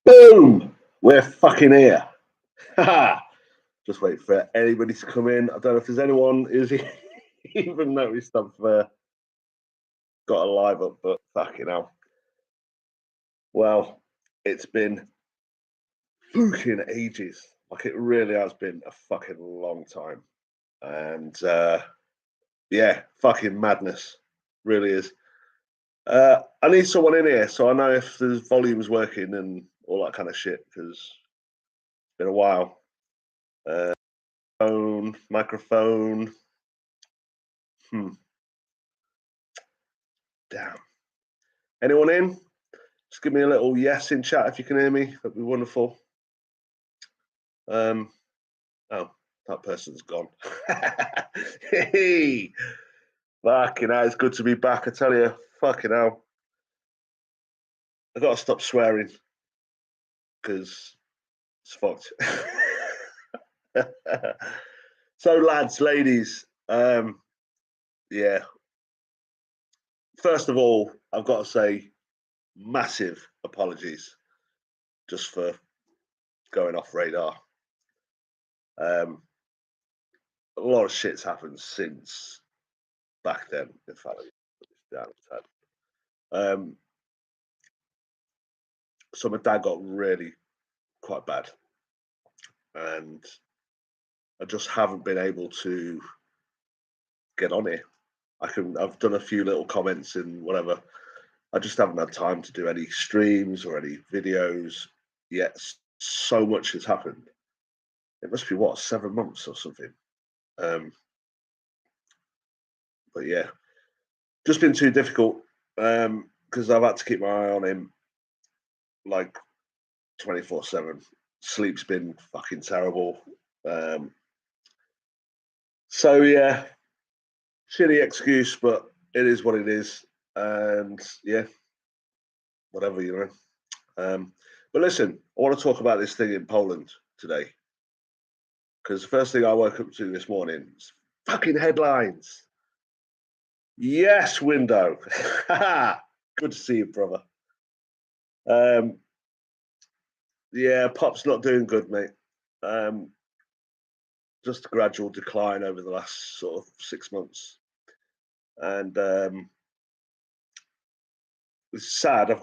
Boom! We're fucking here. Just wait for anybody to come in. I don't know if there's anyone who's even noticed I've got a live up, but fucking hell. Well, it's been fucking ages. Like it really has been a fucking long time. And yeah, fucking madness. Really is. I need someone in here so I know if the volume's working and all that kind of shit because it's been a while. Phone, microphone. Damn. Anyone in? Just give me a little yes in chat if you can hear me. That'd be wonderful. Oh, that person's gone. Hey, fucking hell, it's good to be back. I tell you, fucking hell. I gotta stop swearing because it's fucked. So, lads, ladies, yeah. First of all, I've got to say massive apologies just for going off radar. A lot of shit's happened since back then. In fact, so my dad got really quite bad, and I just haven't been able to get on here. I've done a few little comments and whatever. I just haven't had time to do any streams or any videos yet. So much has happened. It must be 7 months or something. But yeah, just been too difficult because I've had to keep my eye on him like 24/7. Sleep's been fucking terrible. So yeah, shitty excuse, but it is what it is. And yeah, whatever, you know. But listen, I want to talk about this thing in Poland today. Because the first thing I woke up to this morning is fucking headlines. Yes, window. Good to see you, brother. Yeah, Pop's not doing good, mate. Just a gradual decline over the last sort of 6 months. And it's sad.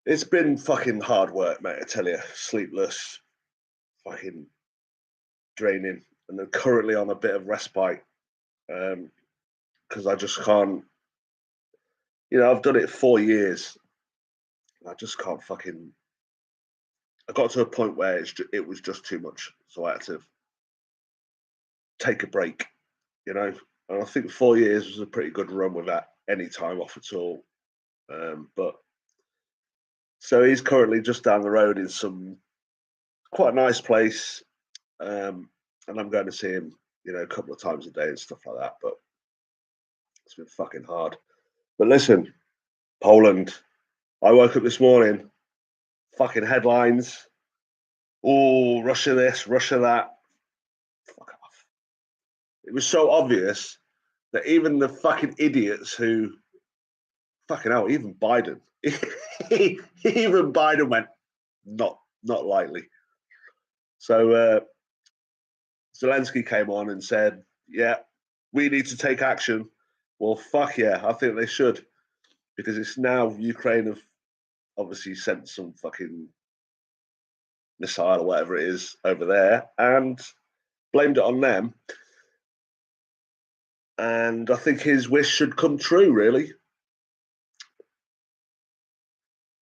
It's been fucking hard work, mate, I tell you. Sleepless, fucking draining. And then currently on a bit of respite because I just can't, I've done it 4 years. I just can't fucking. I got to a point where it was just too much. So I had to take a break, And I think 4 years was a pretty good run without any time off at all. But so he's currently just down the road in some quite nice place. And I'm going to see him, a couple of times a day and stuff like that. But it's been fucking hard. But listen, Poland. I woke up this morning, fucking headlines. Oh, Russia this, Russia that. Fuck off. It was so obvious that even the fucking idiots who, fucking hell, even Biden, even Biden went, not likely. So Zelensky came on and said, yeah, we need to take action. Well, fuck yeah, I think they should. Because it's now Ukraine have obviously sent some fucking missile or whatever it is over there and blamed it on them. And I think his wish should come true, really.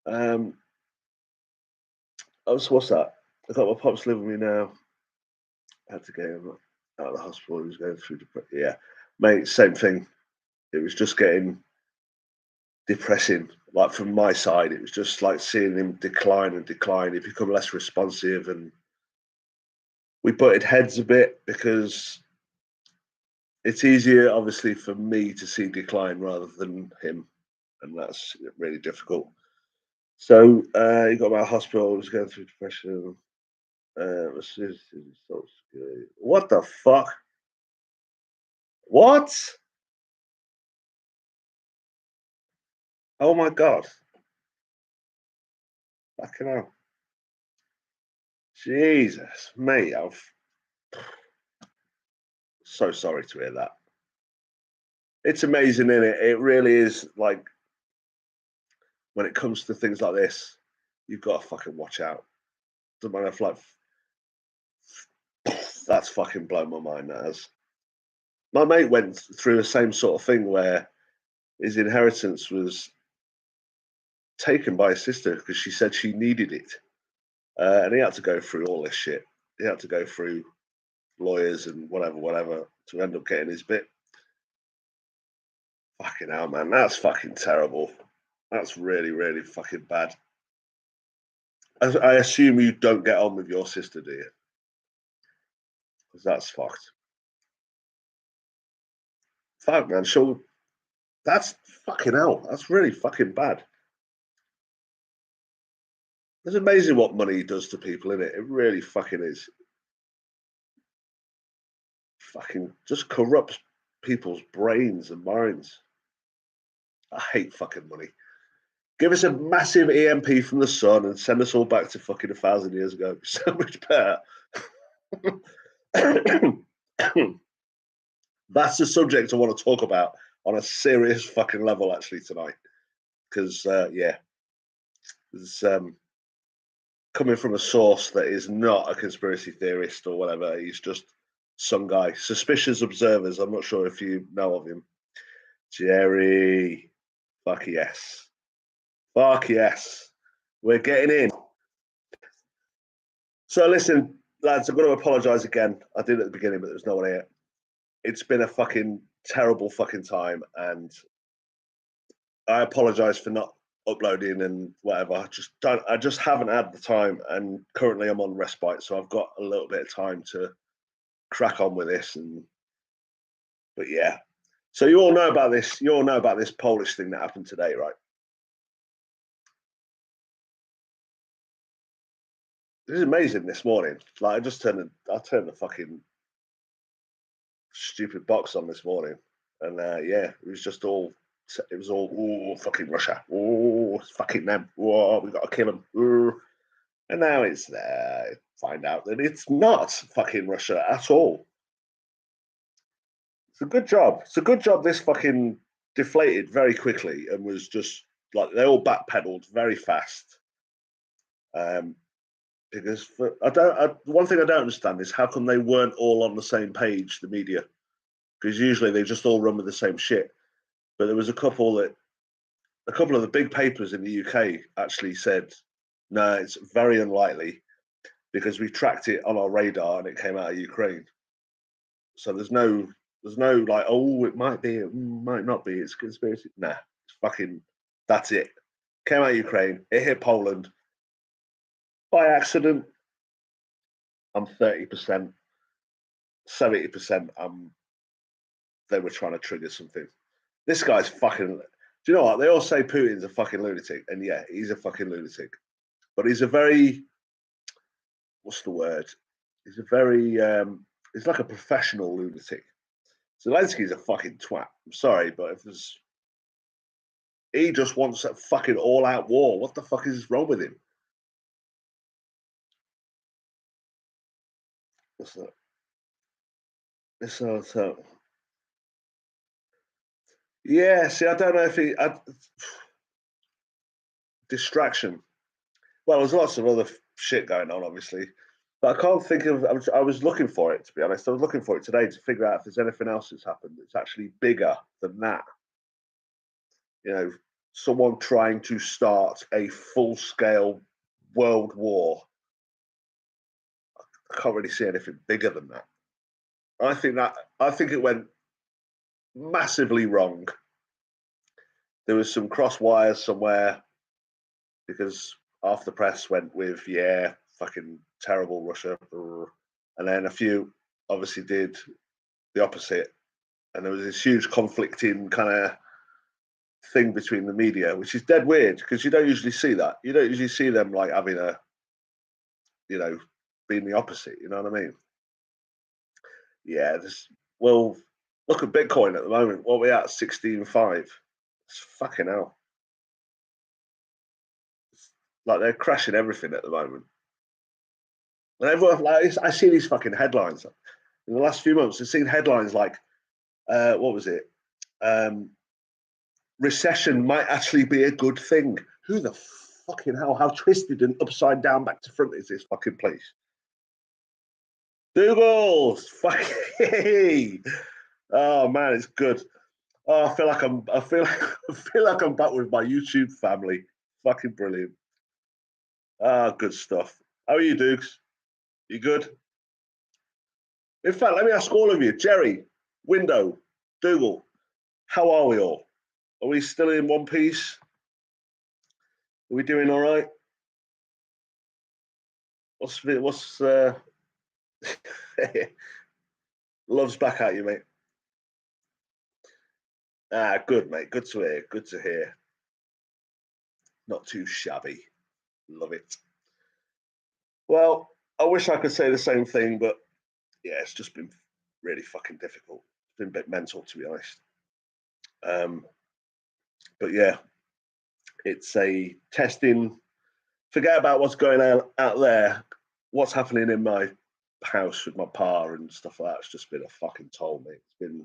So what's that? I got my pops living with me now. I had to get him out of the hospital. He was going through depression. Yeah, mate, same thing. It was just getting depressing. Like from my side, it was just like seeing him decline and decline. He become less responsive, and we butted heads a bit because it's easier, obviously, for me to see decline rather than him, and that's really difficult. So he got out of hospital. He was going through depression. What the fuck? What? Oh my god! Fucking hell. Jesus, mate, I'm so sorry to hear that. It's amazing, isn't it? It really is. Like when it comes to things like this, you've got to fucking watch out. Doesn't matter if like that's fucking blown my mind. That has. My mate went through the same sort of thing where his inheritance was taken by his sister because she said she needed it, and he had to go through all this shit. He had to go through lawyers and whatever, to end up getting his bit. Fucking hell, man, that's fucking terrible. That's really, really fucking bad. I assume you don't get on with your sister, do you? Because that's fucked. Fuck, man. So that's fucking hell. That's really fucking bad. It's amazing what money does to people, isn't it? It really fucking is. Fucking just corrupts people's brains and minds. I hate fucking money. Give us a massive EMP from the sun and send us all back to fucking 1,000 years ago. So much better. That's the subject I want to talk about on a serious fucking level actually tonight. Because yeah, it's coming from a source that is not a conspiracy theorist or whatever. He's just some guy. Suspicious observers. I'm not sure if you know of him. Jerry. Fuck yes. Fuck yes. We're getting in. So listen, lads, I'm going to apologise again. I did at the beginning, but there's no one here. It's been a fucking terrible fucking time, and I apologise for not uploading and whatever. I just haven't had the time, and currently I'm on respite, so I've got a little bit of time to crack on with this. And but yeah, so you all know about this. You all know about this Polish thing that happened today, right? This is amazing. This morning, like I turned the fucking stupid box on this morning, and yeah, it was all oh fucking Russia, oh fucking them, oh we got to kill them, and now it's there. Find out that it's not fucking Russia at all. It's a good job. It's a good job. This fucking deflated very quickly and was just like they all backpedaled very fast. Um, because one thing I don't understand is how come they weren't all on the same page, the media, because usually they just all run with the same shit. But there was a couple of the big papers in the UK actually said, no, it's very unlikely because we tracked it on our radar and it came out of Ukraine. So there's no like, oh, it might be, it might not be, it's conspiracy. Nah, it's fucking, that's it. Came out of Ukraine, it hit Poland by accident. I'm 30%, 70%. They were trying to trigger something. This guy's fucking. Do you know what? They all say Putin's a fucking lunatic, and yeah, he's a fucking lunatic. But he's a very, what's the word? He's a very, he's like a professional lunatic. Zelensky's a fucking twat. I'm sorry, but if there's, he just wants a fucking all-out war. What the fuck is wrong with him? What's that? So, yeah. See, I don't know if distraction. Well, there's lots of other shit going on, obviously, but I can't think of. I was looking for it, to be honest. I was looking for it today to figure out if there's anything else that's happened that's actually bigger than that. You know, someone trying to start a full-scale world war. I can't really see anything bigger than that. I think it went massively wrong. There was some cross wires somewhere because half the press went with yeah, fucking terrible Russia, and then a few obviously did the opposite, and there was this huge conflicting kind of thing between the media, which is dead weird because you don't usually see that. You don't usually see them like having a, you know, being the opposite. You know what I mean? Yeah. Well, look at Bitcoin at the moment. What are we at? 16.5. It's fucking hell. Like they're crashing everything at the moment. And everyone, like, I see these fucking headlines in the last few months. I've seen headlines like, what was it? Recession might actually be a good thing. Who the fucking hell? How twisted and upside down back to front is this fucking place? Dougals, fucking. Oh man, it's good. Oh, I feel like I'm back with my YouTube family. Fucking brilliant. Ah, good stuff. How are you, Dukes? You good? In fact, let me ask all of you, Jerry, Window, Dougal, how are we all? Are we still in one piece? Are we doing all right? What's love's back at you, mate? Ah, good, mate. Good to hear. Good to hear. Not too shabby. Love it. Well, I wish I could say the same thing, but yeah, it's just been really fucking difficult. It's been a bit mental, to be honest. Um, but yeah, it's a testing. Forget about what's going on out there. What's happening in my house with my pa and stuff like that. It's just been a fucking toll, mate. It's been.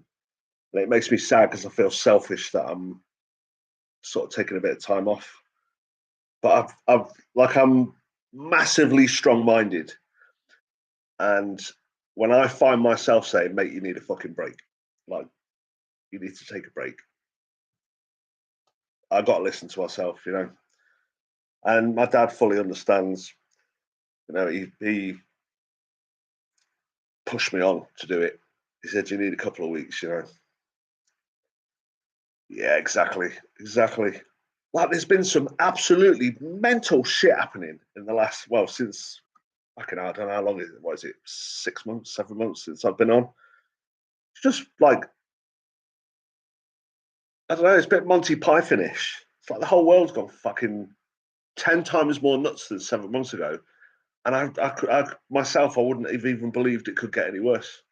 It makes me sad because I feel selfish that I'm sort of taking a bit of time off. But I'm massively strong-minded, and when I find myself saying, "Mate, you need a fucking break," like you need to take a break, I got to listen to myself, you know. And my dad fully understands. You know, he pushed me on to do it. He said, "You need a couple of weeks," you know. Yeah, exactly, exactly. Like, there's been some absolutely mental shit happening in the last, well, since fucking, I don't know how long is it? What is it? 6 months, 7 months since I've been on. It's just like, I don't know. It's a bit Monty Python-ish. It's like the whole world's gone fucking 10 times more nuts than 7 months ago. And I myself, I wouldn't have even believed it could get any worse.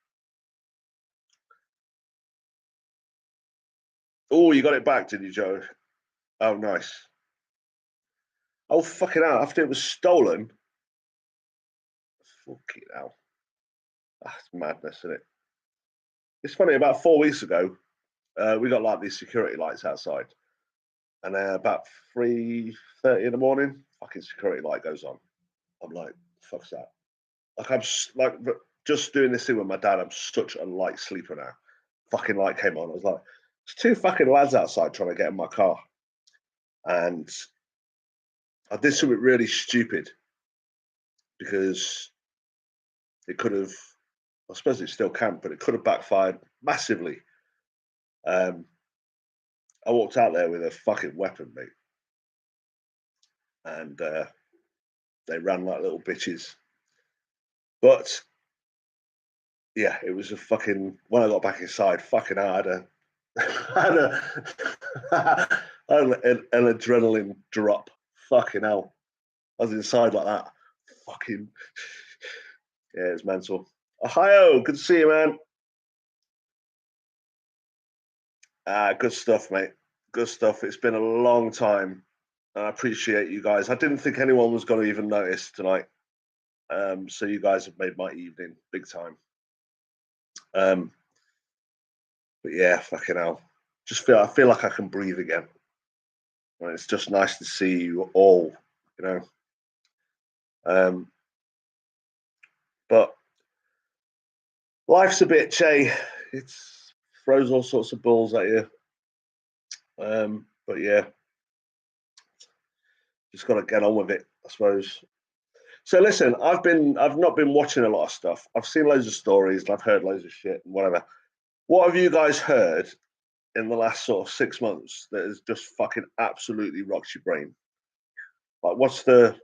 Oh, you got it back, did you, Joe? Oh, nice. Oh, fucking hell. After it was stolen. Fucking hell. That's madness, isn't it? It's funny, about 4 weeks ago, we got like these security lights outside. And about 3:30 in the morning, fucking security light goes on. I'm like, fuck's that? Like, like just doing this thing with my dad. I'm such a light sleeper now. Fucking light came on. I was like, there's two fucking lads outside trying to get in my car. And I did something really stupid because it could have, I suppose it still can, but it could have backfired massively. Um, I walked out there with a fucking weapon, mate. And they ran like little bitches. But yeah, it was a fucking, when I got back inside, fucking hell, I had a, I had an adrenaline drop. Fucking hell. I was inside like that. Fucking, yeah, it's mental. Ohio, good to see you, man. Good stuff, mate. Good stuff. It's been a long time. I appreciate you guys. I didn't think anyone was going to even notice tonight. So you guys have made my evening big time. Um, but yeah, fucking hell. I feel like I can breathe again. And it's just nice to see you all, you know. But life's a bitch, eh? It's throws all sorts of balls at you. But yeah, just got to get on with it, I suppose. So listen, I've not been watching a lot of stuff. I've seen loads of stories and I've heard loads of shit and whatever. What have you guys heard in the last sort of 6 months that has just fucking absolutely rocked your brain? Like, what's the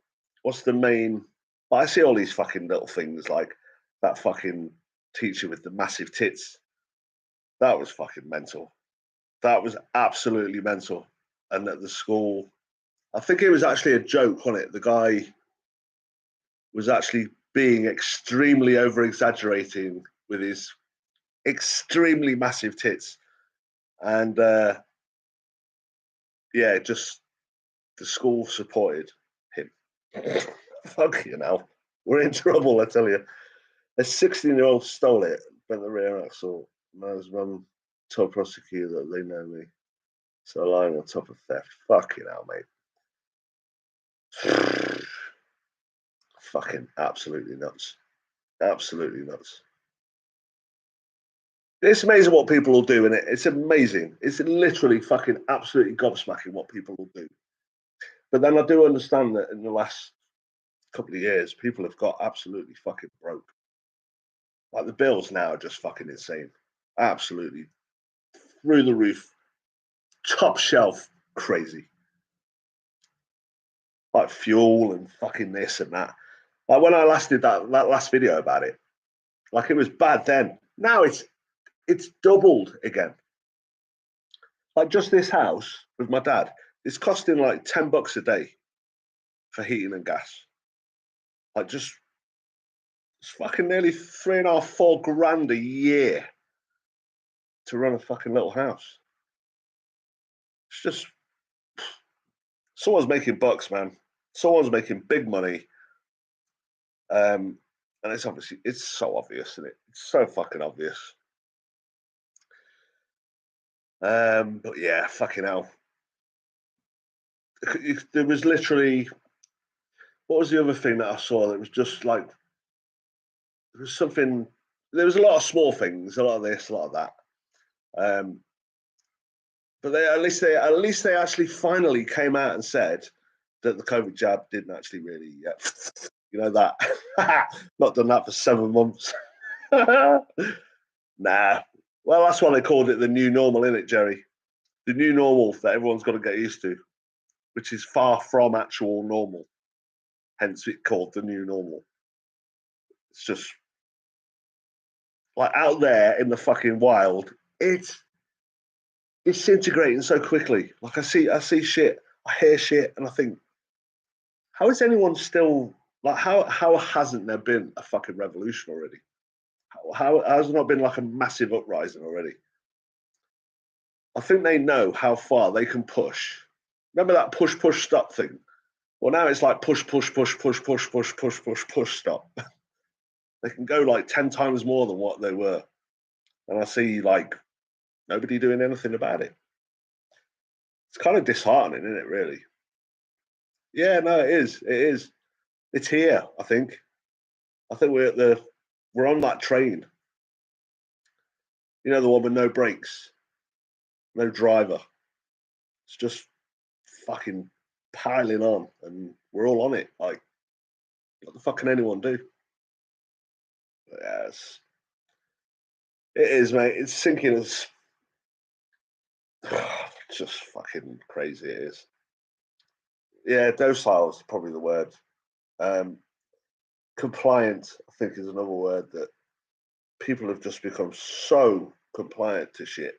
main? I see all these fucking little things like that fucking teacher with the massive tits. That was fucking mental. That was absolutely mental. And at the school, I think it was actually a joke on it. The guy was actually being extremely over exaggerating with his extremely massive tits. And yeah, just the school supported him. Fuck you now. We're in trouble, I tell you. A 16-year-old stole it, bent the rear axle. Man's mum told prosecutor that they know me. So lying on top of theft. Fucking hell, mate. Fucking absolutely nuts. Absolutely nuts. It's amazing what people will do, and it's amazing. It's literally fucking absolutely gobsmacking what people will do. But then I do understand that in the last couple of years, people have got absolutely fucking broke. Like the bills now are just fucking insane. Absolutely through the roof, top shelf crazy. Like fuel and fucking this and that. Like when I last did that last video about it, like it was bad then. Now it's doubled again. Like just this house with my dad, it's costing like $10 a day for heating and gas. Like just it's fucking nearly 3.5, 4 grand a year to run a fucking little house. It's just someone's making bucks, man. Someone's making big money. And it's so obvious, isn't it? It's so fucking obvious. But yeah, fucking hell. There was literally, what was the other thing that I saw that was just like, there was something, there was a lot of small things, a lot of this, a lot of that. But at least they actually finally came out and said that the COVID jab didn't actually really, you know that. Not done that for 7 months. Nah. Well, that's why they called it the new normal, innit, Jerry? The new normal that everyone's got to get used to, which is far from actual normal. Hence, it's called the new normal. It's just like out there in the fucking wild. It's disintegrating so quickly. Like I see shit, I hear shit, and I think, how is anyone still like? How hasn't there been a fucking revolution already? How has there not been like a massive uprising already? I think they know how far they can push. Remember that push, push, stop thing? Well, now it's like push, push, push, push, push, push, push, push, push, stop. They can go like 10 times more than what they were. And I see like nobody doing anything about it. It's kind of disheartening, isn't it, really? Yeah, no, it is. It is. It's here, I think. I think we're on that train. You know, the one with no brakes, no driver. It's just fucking piling on, and we're all on it. Like, what the fuck can anyone do? Yes, it is, mate. It's sinking us. Just fucking crazy. It is. Yeah, docile is probably the word. Um, Compliant, I think, is another word that people have just become so compliant to shit.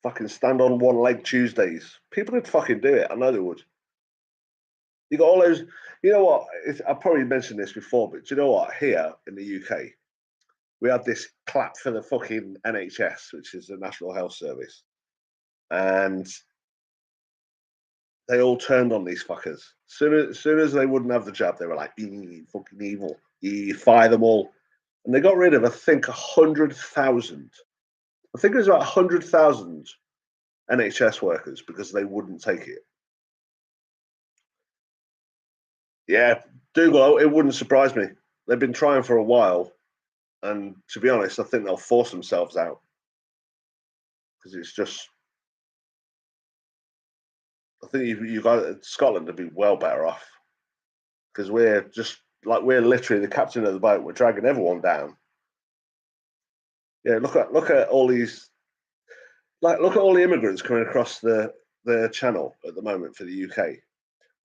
Fucking stand on one leg Tuesdays. People would fucking do it. I know they would. You got all those. You know what? I probably mentioned this before, but do you know what? Here in the UK, we had this clap for the fucking NHS, which is the National Health Service, and they all turned on these fuckers. Soon as they wouldn't have the jab, they were like, fucking evil. Fire them all. And they got rid of, I think, 100,000. I think it was about 100,000 NHS workers because they wouldn't take it. Yeah, Dougal, it wouldn't surprise me. They've been trying for a while. And to be honest, I think they'll force themselves out because it's just. I think you guys, Scotland would be well better off because we're literally the captain of the boat. We're dragging everyone down. Yeah, look at all these. Like, look at all the immigrants coming across the channel at the moment for the UK.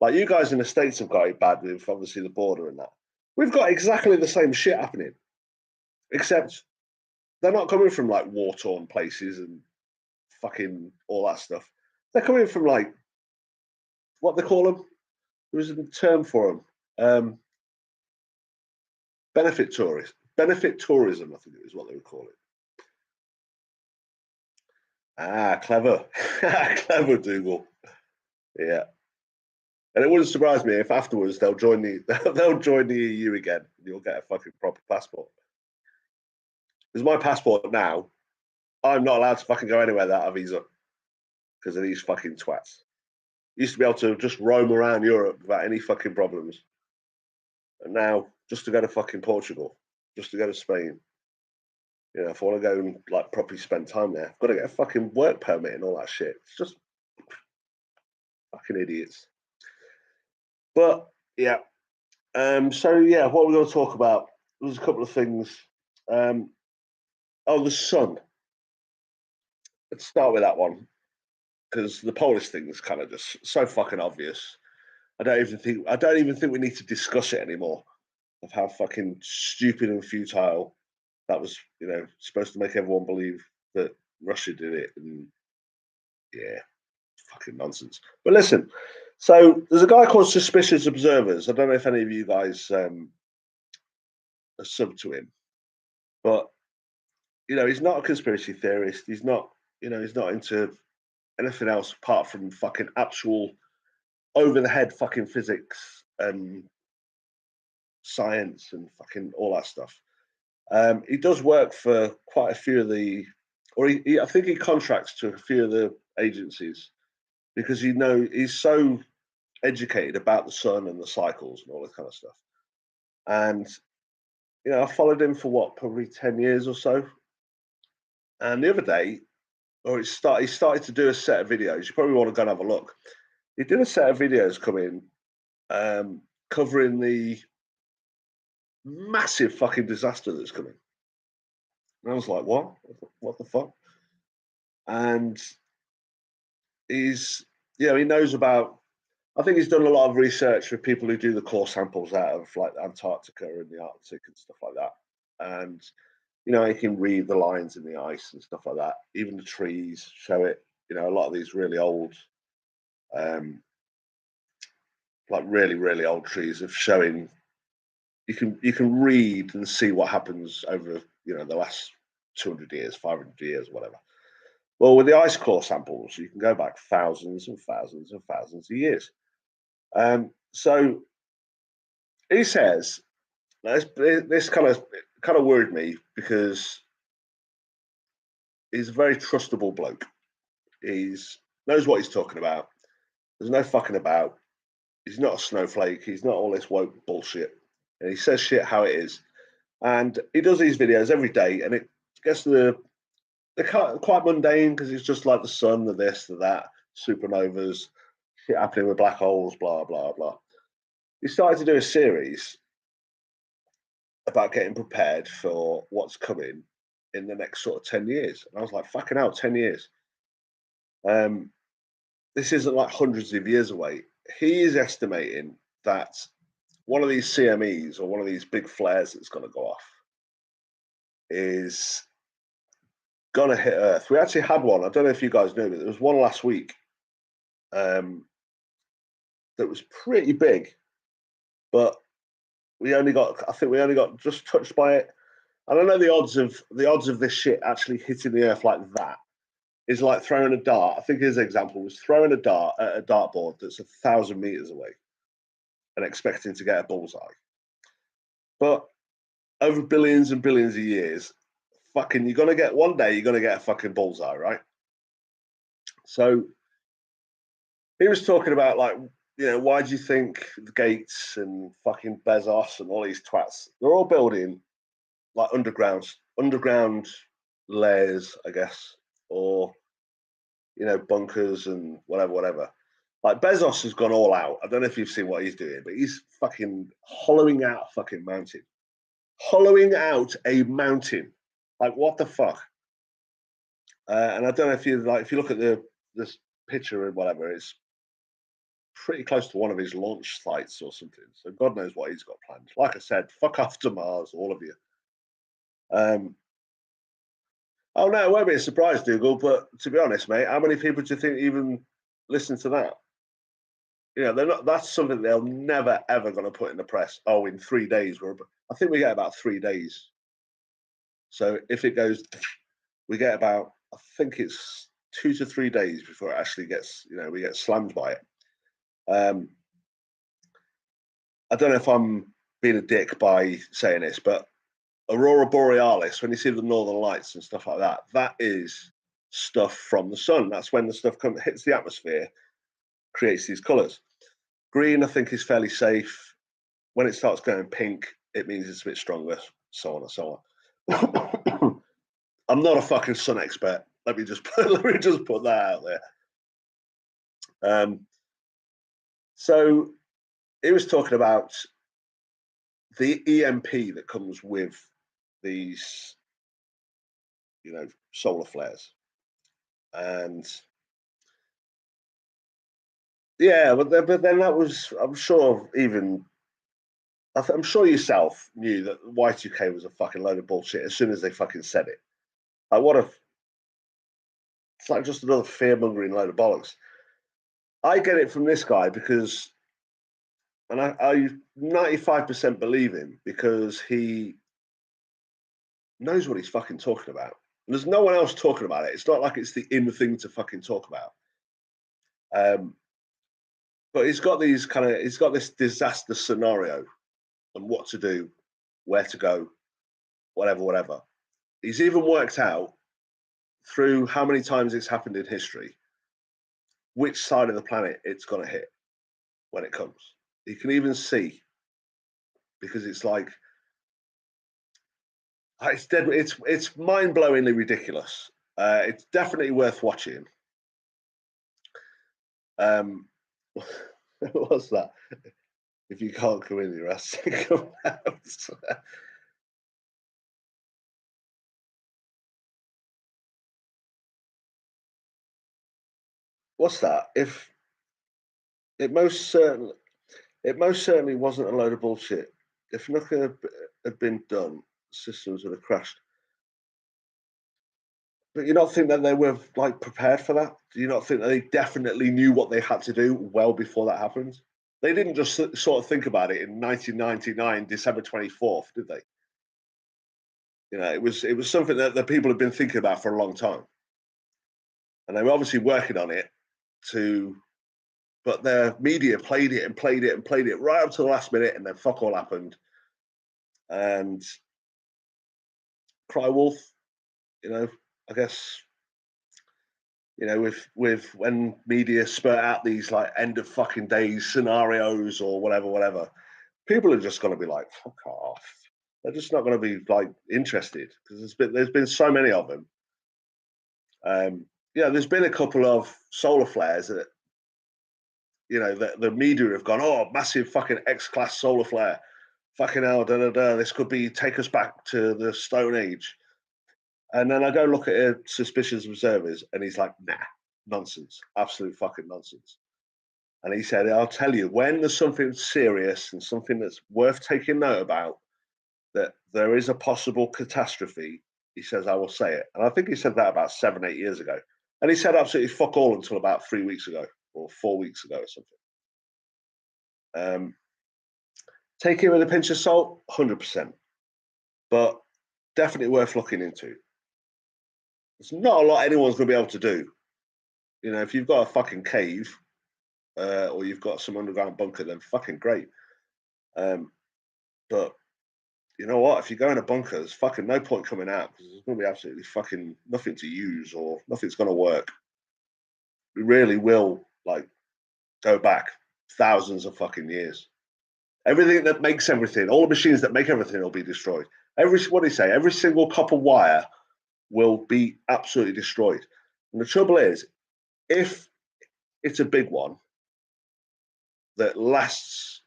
Like, you guys in the States have got it bad with obviously the border and that. We've got exactly the same shit happening, except they're not coming from like war torn places and fucking all that stuff. They're coming from like what they call them. There was a term for them. Benefit tourist, benefit tourism. I think it was what they would call it. Ah, clever, clever, Dougal. Yeah, And it wouldn't surprise me if afterwards they'll join the EU again. And you'll get a fucking proper passport. Because my passport now, I'm not allowed to fucking go anywhere without a visa because of these fucking twats. Used to be able to just roam around Europe without any fucking problems. And now, just to go to fucking Portugal, just to go to Spain, you know, if I want to go and like properly spend time there, I've got to get a fucking work permit and all that shit. It's just fucking idiots. But yeah, so yeah, what we're going to talk about, there's a couple of things. The sun. Let's start with that one because the Polish thing is kind of just so fucking obvious. I don't even think we need to discuss it anymore. Of how fucking stupid and futile that was, you know, supposed to make everyone believe that Russia did it, and yeah, fucking nonsense. But listen, so there's a guy called Suspicious Observers. I don't know if any of you guys are sub to him, but you know, he's not a conspiracy theorist. He's not, you know, he's not into anything else apart from fucking actual over the head fucking physics and science and fucking all that stuff. He does work for quite a few of the, or I think he contracts to a few of the agencies because he's so educated about the sun and the cycles and all that kind of stuff. And you know, I followed him for what, probably 10 years or so. And the other day, he started to do a set of videos. You probably want to go and have a look. He did a set of videos coming, covering the massive fucking disaster that's coming. And I was like, what? What the fuck? And he's, you know, he knows about, I think he's done a lot of research with people who do the core samples out of like Antarctica and the Arctic and stuff like that. And, you know, he can read the lines in the ice and stuff like that. Even the trees show it. You know, a lot of these really old, like really, really old trees of showing, you can read and see what happens over, you know, the last 200 years, 500 years, whatever. Well, with the ice core samples, you can go back thousands and thousands and thousands of years. So he says this kind of worried me because he's a very trustable bloke. He's knows what he's talking about. There's no fucking about. He's not a snowflake. He's not all this woke bullshit. And he says shit how it is. And he does these videos every day, and it gets they're quite mundane because it's just like the sun, the this, the that, supernovas, shit happening with black holes, blah blah blah. He started to do a series about getting prepared for what's coming in the next sort of 10 years. And I was like, fucking hell, 10 years. This isn't like hundreds of years away. He is estimating that one of these CMEs or one of these big flares that's going to go off is going to hit Earth. We actually had one. I don't know if you guys knew, but there was one last week that was pretty big, but I think we only got just touched by it. I don't know the odds of this shit actually hitting the Earth like that is like throwing a dart. I think his example was throwing a dart at a dartboard that's 1,000 meters away and expecting to get a bullseye. But over billions and billions of years, fucking, you're gonna get a fucking bullseye, right? So he was talking about like, you know, why do you think the Gates and fucking Bezos and all these twats, they're all building like underground layers, I guess, or you know, bunkers and whatever. Like Bezos has gone all out. I don't know if you've seen what he's doing, but he's fucking hollowing out a fucking mountain. Hollowing out a mountain. Like what the fuck? And I don't know if you look at this picture or whatever, it's pretty close to one of his launch sites or something. So God knows what he's got planned. Like I said, fuck off to Mars, all of you. Oh no, it won't be a surprise, Dougal. But to be honest, mate, how many people do you think even listen to that? You know, they're not. That's something they're never ever going to put in the press. Oh, in 3 days, I think we get about 3 days. So if it goes, we get about, I think it's 2 to 3 days before it actually gets, you know, we get slammed by it. I don't know if I'm being a dick by saying this, but aurora borealis, when you see the northern lights and stuff like that, that is stuff from the sun. That's when the stuff hits the atmosphere, creates these colors. Green, I think, is fairly safe. When it starts going pink, it means it's a bit stronger, so on and so on. I'm not a fucking sun expert. Let me just put that out there. So he was talking about the EMP that comes with these, solar flares, and yeah, but then that was, I'm sure, I'm sure yourself knew that Y2K was a fucking load of bullshit as soon as they fucking said it. Like, it's like just another fear mongering load of bollocks. I get it from this guy because, and I 95% believe him because he knows what he's fucking talking about. And there's no one else talking about it. It's not like it's the in thing to fucking talk about. But he's got this disaster scenario and what to do, where to go, whatever. He's even worked out through how many times it's happened in history, which side of the planet it's going to hit when it comes. You can even see, because it's like, it's mind-blowingly ridiculous. It's definitely worth watching. What's that? If you can't come in, you're asked to come out. What's that? If it most certainly wasn't a load of bullshit. If nothing had been done, systems would have crashed. But you not think that they were like prepared for that? Do you not think that they definitely knew what they had to do well before that happened? They didn't just sort of think about it in 1999, December 24th, did they? It was something that the people had been thinking about for a long time, and they were obviously working on it but their media played it and played it and played it right up to the last minute, and then fuck all happened. And cry wolf, I guess, with when media spurt out these like end of fucking days scenarios or whatever, people are just going to be like, fuck off. They're just not going to be like interested because there's been so many of them. There's been a couple of solar flares that the media have gone, oh, massive fucking X-class solar flare, fucking hell, this could take us back to the Stone Age. And then I go look at suspicious observers, and he's like, nah, nonsense, absolute fucking nonsense. And he said, I'll tell you, when there's something serious and something that's worth taking note about, that there is a possible catastrophe, he says, I will say it. And I think he said that about 7-8 years ago. And he said absolutely fuck all until about 3 weeks ago or 4 weeks ago or something. Take it with a pinch of salt, 100%. But definitely worth looking into. There's not a lot anyone's going to be able to do. If you've got a fucking cave or you've got some underground bunker, then fucking great. But you know what? If you go in a bunker, there's fucking no point coming out because there's going to be absolutely fucking nothing to use or nothing's going to work. We really will go back thousands of fucking years. Everything that makes everything, all the machines that make everything will be destroyed. Every single copper wire will be absolutely destroyed. And the trouble is, if it's a big one that lasts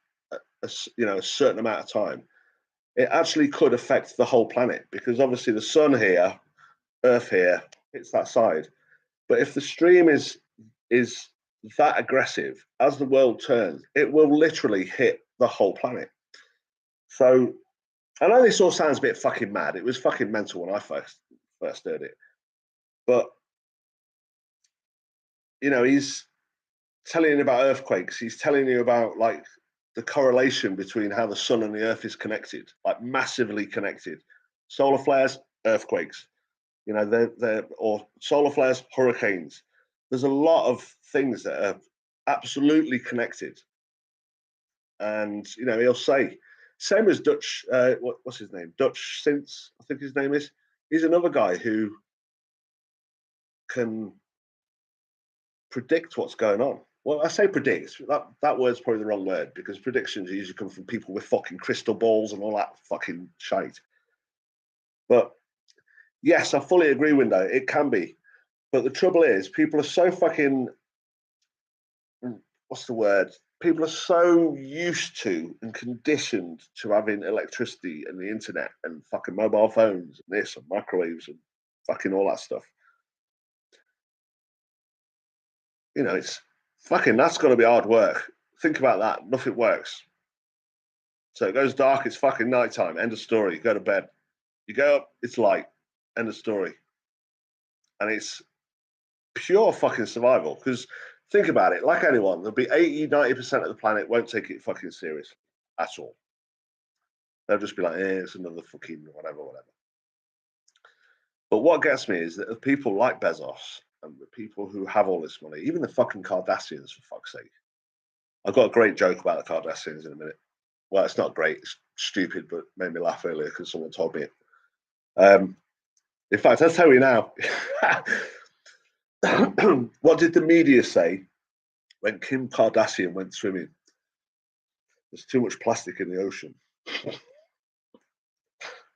a certain amount of time, it actually could affect the whole planet because obviously the sun here, Earth here, hits that side. But if the stream is that aggressive, as the world turns, it will literally hit the whole planet. So I know this all sounds a bit fucking mad. It was fucking mental when I first heard it. But he's telling you about earthquakes. He's telling you about the correlation between how the sun and the earth is connected, like massively connected. Solar flares, earthquakes. Or solar flares, hurricanes. There's a lot of things that are absolutely connected. and he'll say, same as Dutch. What's his name? Dutch Since, I think his name is. He's another guy who can predict what's going on. Well, I say predict. That word's probably the wrong word, because predictions usually come from people with fucking crystal balls and all that fucking shite. But yes, I fully agree, Window. It can be. But the trouble is, people are so fucking, what's the word? People are so used to and conditioned to having electricity and the internet and fucking mobile phones and this and microwaves and fucking all that stuff. It's fucking, that's got to be hard work. Think about that. Nothing works. So it goes dark, it's fucking nighttime. End of story. You go to bed. You go up, it's light. End of story. And it's pure fucking survival. Because think about it, like anyone, there'll be 80-90% of the planet won't take it fucking seriously at all. They'll just be like, it's another fucking whatever. But what gets me is that the people like Bezos and the people who have all this money, even the fucking Kardashians, for fuck's sake. I've got a great joke about the Kardashians in a minute. Well, it's not great, it's stupid, but made me laugh earlier because someone told me it. In fact, I'll tell you now. What did the media say when Kim Kardashian went swimming? There's too much plastic in the ocean.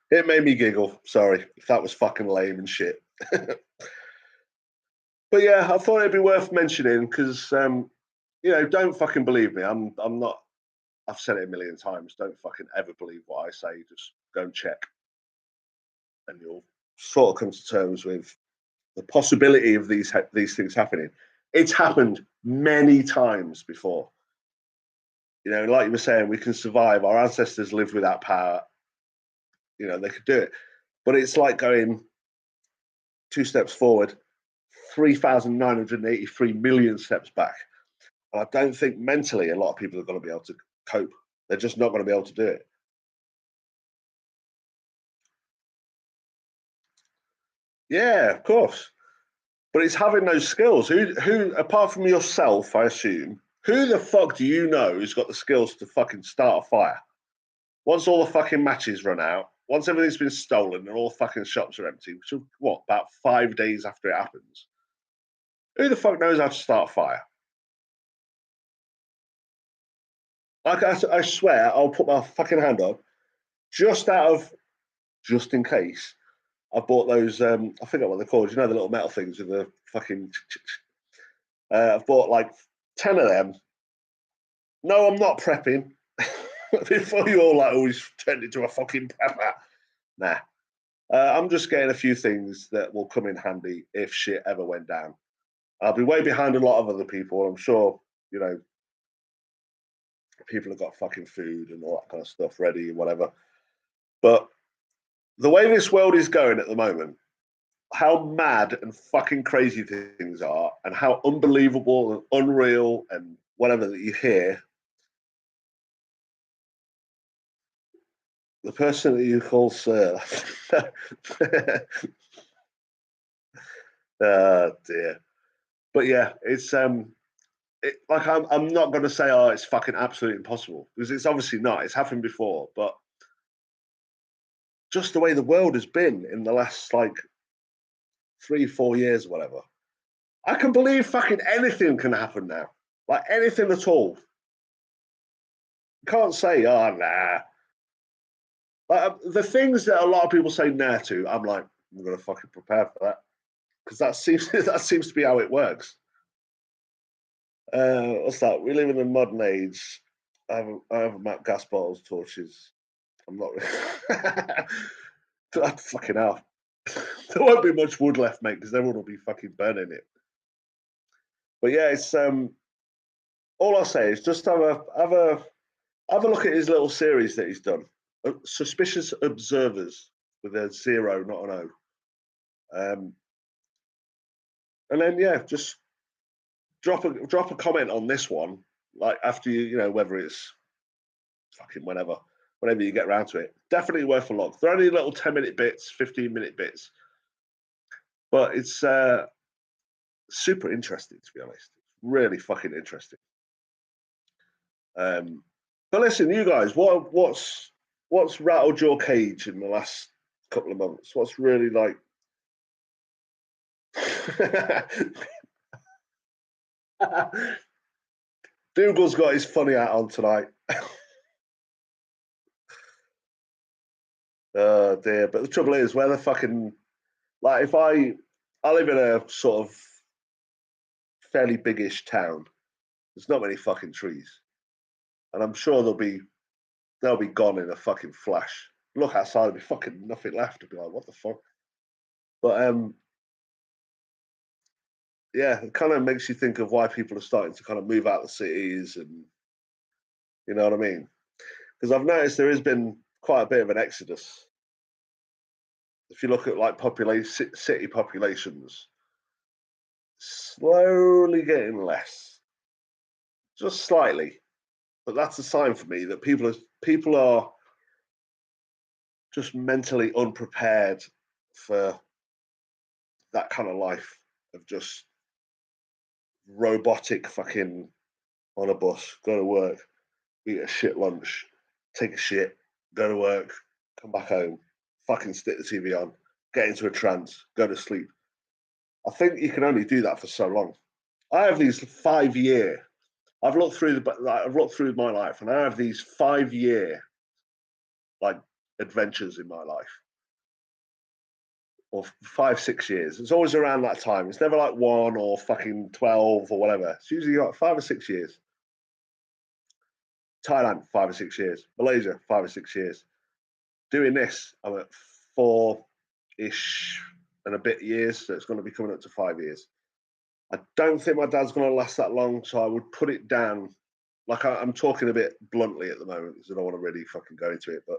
It made me giggle. Sorry if that was fucking lame and shit. But yeah, I thought it'd be worth mentioning because, don't fucking believe me. I'm not. I've said it a million times. Don't fucking ever believe what I say. Just go and check, and you'll sort of come to terms with the possibility of these things happening. It's happened many times before. Like you were saying, we can survive. Our ancestors lived without power. They could do it. But it's like going 2 steps forward, 3,983 million steps back. And I don't think mentally a lot of people are going to be able to cope. They're just not going to be able to do it. Yeah, of course. But it's having those skills. Who, apart from yourself, I assume, who the fuck do you know who's got the skills to fucking start a fire? Once all the fucking matches run out, once everything's been stolen and all the fucking shops are empty, which is what, about 5 days after it happens? Who the fuck knows how to start a fire? Like, I swear, I'll put my fucking hand up, just in case. I bought those, I forget what they're called, the little metal things with the fucking. I've bought like 10 of them. No, I'm not prepping. Before you all always turned into a fucking prepper. Nah. I'm just getting a few things that will come in handy if shit ever went down. I'll be way behind a lot of other people. I'm sure, people have got fucking food and all that kind of stuff ready, whatever. But the way this world is going at the moment, how mad and fucking crazy things are, and how unbelievable and unreal and whatever that you hear. The person that you call Sir. Oh dear. But yeah, it's like I'm not going to say it's fucking absolutely impossible, because it's obviously not. It's happened before, but just the way the world has been in the last like 3-4 years, or whatever. I can believe fucking anything can happen now, like anything at all. You can't say, oh nah. Like, the things that a lot of people say nah to, I'm like, I'm gonna fucking prepare for that, because that seems to be how it works. What's that? We live in a modern age. I haven't mapped gas bottles, torches. I'm not. Fucking hell. There won't be much wood left, mate, because everyone will be fucking burning it. But yeah, it's all I'll say is just have a look at his little series that he's done. Suspicious Observers, with a 0, not an O. And then yeah, just drop a comment on this one, like after whether it's fucking whenever you get around to it. Definitely worth a look. They're only little 10-minute bits, 15-minute bits, but it's super interesting, to be honest. Really fucking interesting. But But listen, you guys, what's rattled your cage in the last couple of months? What's really like? Dougal's got his funny hat on tonight. Oh dear! But the trouble is, where the fucking like, if I live in a sort of fairly biggish town, there's not many fucking trees, and I'm sure they'll be gone in a fucking flash. Look outside, there'll be fucking nothing left. I'll be like, what the fuck? But yeah, it kind of makes you think of why people are starting to kind of move out of the cities, and you know what I mean? Because I've noticed there has been quite a bit of an exodus. If you look at like city populations, slowly getting less, just slightly, but that's a sign for me that people are just mentally unprepared for that kind of life of just robotic fucking on a bus, go to work, eat a shit lunch, take a shit, go to work, come back home, fucking stick the TV on, get into a trance, go to sleep. I think you can only do that for so long. I have these 5 year. I've looked through my life, and I have these 5 year like adventures in my life, or 5 6 years. It's always around that time. It's never like 1 or fucking 12 or whatever. It's usually like 5 or 6 years. Thailand, 5 or 6 years. Malaysia, 5 or 6 years. Doing this, I'm at 4-ish and a bit years, so it's going to be coming up to 5 years. I don't think my dad's going to last that long, so I would put it down. Like I'm talking a bit bluntly at the moment because I don't want to really fucking go into it, but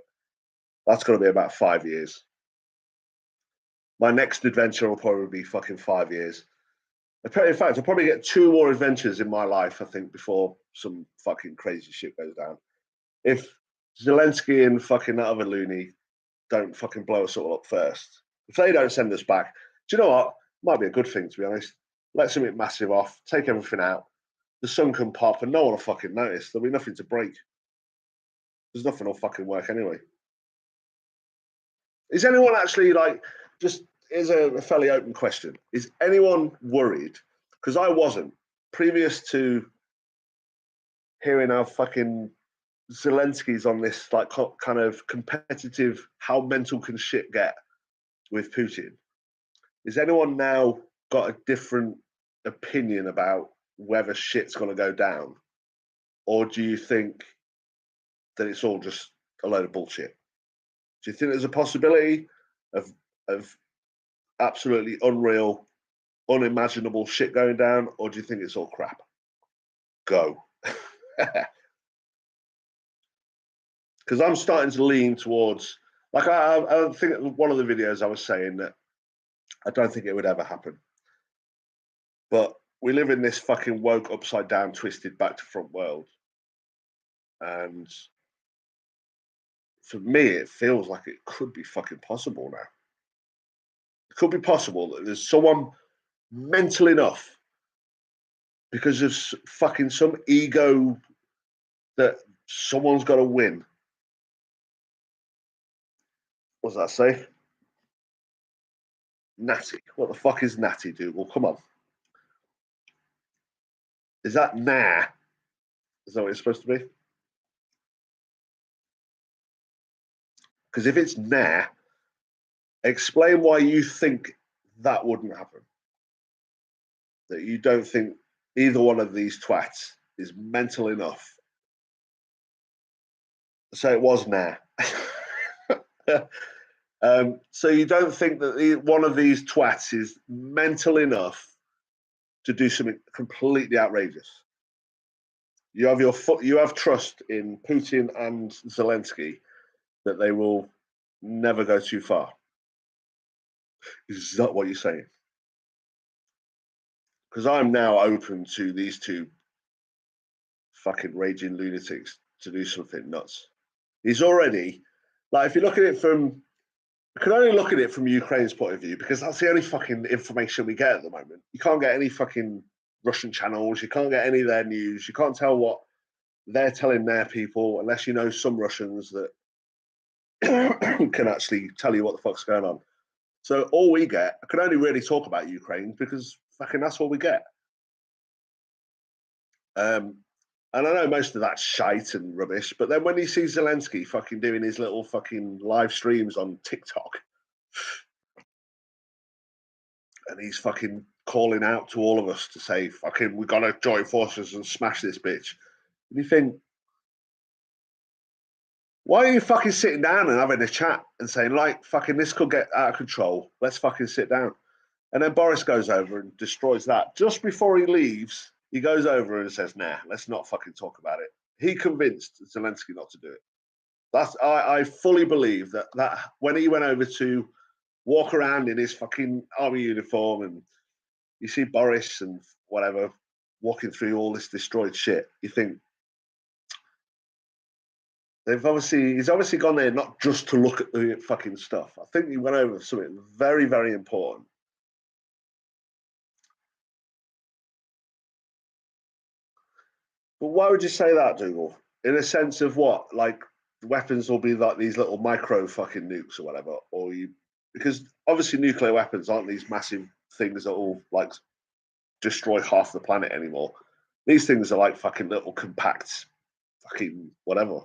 that's going to be about 5 years. My next adventure will probably be fucking 5 years. In fact, I'll probably get 2 more adventures in my life, I think, before some fucking crazy shit goes down. If Zelensky and fucking that other loony don't fucking blow us all up first, if they don't send us back, do you know what? Might be a good thing, to be honest. Let something massive off, take everything out. The sun can pop and no one will fucking notice. There'll be nothing to break. There's nothing will fucking work anyway. Is anyone actually like, just is a fairly open question. Is anyone worried? Because I wasn't previous to hearing how fucking Zelensky's on this like kind of competitive, how mental can shit get with Putin. Is anyone now got a different opinion about whether shit's going to go down? Or do you think that it's all just a load of bullshit? Do you think there's a possibility of absolutely unreal, unimaginable shit going down, or do you think it's all crap? Go. Because I'm starting to lean towards, like, I think one of the videos I was saying that I don't think it would ever happen. But we live in this fucking woke, upside down, twisted, back to front world. And for me, it feels like it could be fucking possible now. It could be possible that there's someone mental enough because of fucking some ego that someone's got to win. What does that say? Natty. What the fuck is natty, Dougal? Come on. Is that nah? Is that what it's supposed to be? Because if it's nah, explain why you think that wouldn't happen. That you don't think either one of these twats is mental enough. So it was nah. So you don't think that one of these twats is mental enough to do something completely outrageous? You have trust in Putin and Zelensky that they will never go too far. Is that what you're saying? Because I'm now open to these two fucking raging lunatics to do something nuts. He's already, like, if you look at it from, I can only look at it from Ukraine's point of view because that's the only fucking information we get at the moment. You can't get any fucking Russian channels. You can't get any of their news. You can't tell what they're telling their people, unless you know some Russians that can actually tell you what the fuck's going on. So all we get, I can only really talk about Ukraine because fucking that's all we get. And I know most of that's shite and rubbish, but then when you see Zelensky fucking doing his little fucking live streams on TikTok, and he's fucking calling out to all of us to say, fucking, we gotta join forces and smash this bitch. And you think, why are you fucking sitting down and having a chat and saying, like, fucking, this could get out of control. Let's fucking sit down. And then Boris goes over and destroys that. Just before he leaves, he goes over and says, nah, let's not fucking talk about it. He convinced Zelensky not to do it. I fully believe that when he went over to walk around in his fucking army uniform and you see Boris and whatever walking through all this destroyed shit, you think, he's obviously gone there not just to look at the fucking stuff. I think he went over something very, very important. But why would you say that, Dougal? In a sense of what? Like the weapons will be like these little micro fucking nukes or whatever, or you because obviously nuclear weapons aren't these massive things that will like destroy half the planet anymore. These things are like fucking little compact fucking whatever.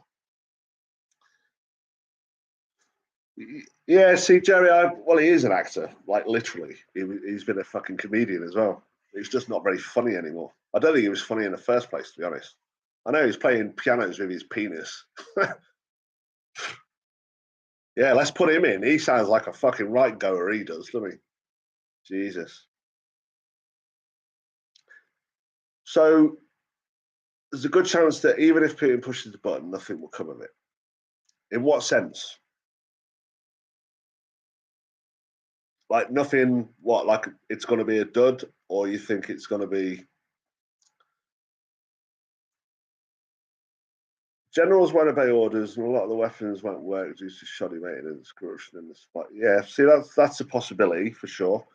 Yeah, see, Jerry, well, he is an actor, like literally. He's been a fucking comedian as well. He's just not very funny anymore. I don't think he was funny in the first place, to be honest. I know he's playing pianos with his penis. Yeah, let's put him in. He sounds like a fucking right goer, he does, doesn't he? Jesus. So there's a good chance that even if Putin pushes the button, nothing will come of it. In what sense? Like nothing, what, like it's going to be a dud, or you think it's going to be. Generals won't obey orders, and a lot of the weapons won't work due to shoddy maintenance, corruption, and the spot. Yeah, see, that's a possibility for sure.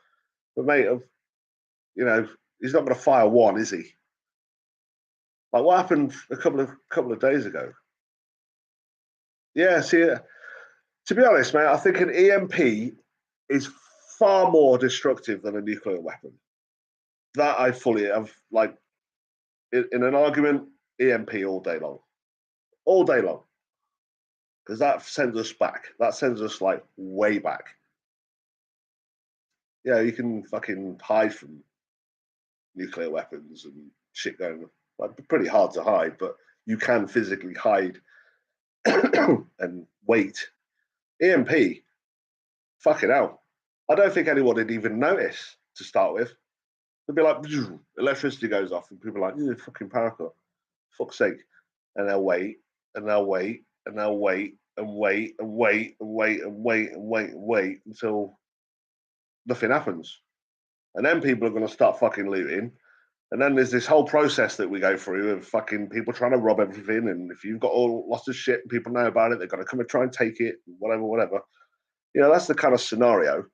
But mate, you know, he's not going to fire one, is he? Like what happened a couple of days ago? Yeah, see, to be honest, mate, I think an EMP is far more destructive than a nuclear weapon. That I fully have like in an argument, EMP all day long, because that sends us back. That sends us like way back. Yeah, you can fucking hide from nuclear weapons and shit going. Like pretty hard to hide, but you can physically hide and wait. EMP, fucking hell. I don't think anyone would even notice to start with. They'd be like, electricity goes off, and people are like, fucking power cut. Fuck's sake. And they'll wait, and they'll wait, and they'll wait, and wait, and wait, and wait, and wait, and wait, and wait until nothing happens. And then people are going to start fucking looting. And then there's this whole process that we go through of fucking people trying to rob everything. And if you've got lots of shit and people know about it, they're going to come and try and take it, whatever, whatever. You know, that's the kind of scenario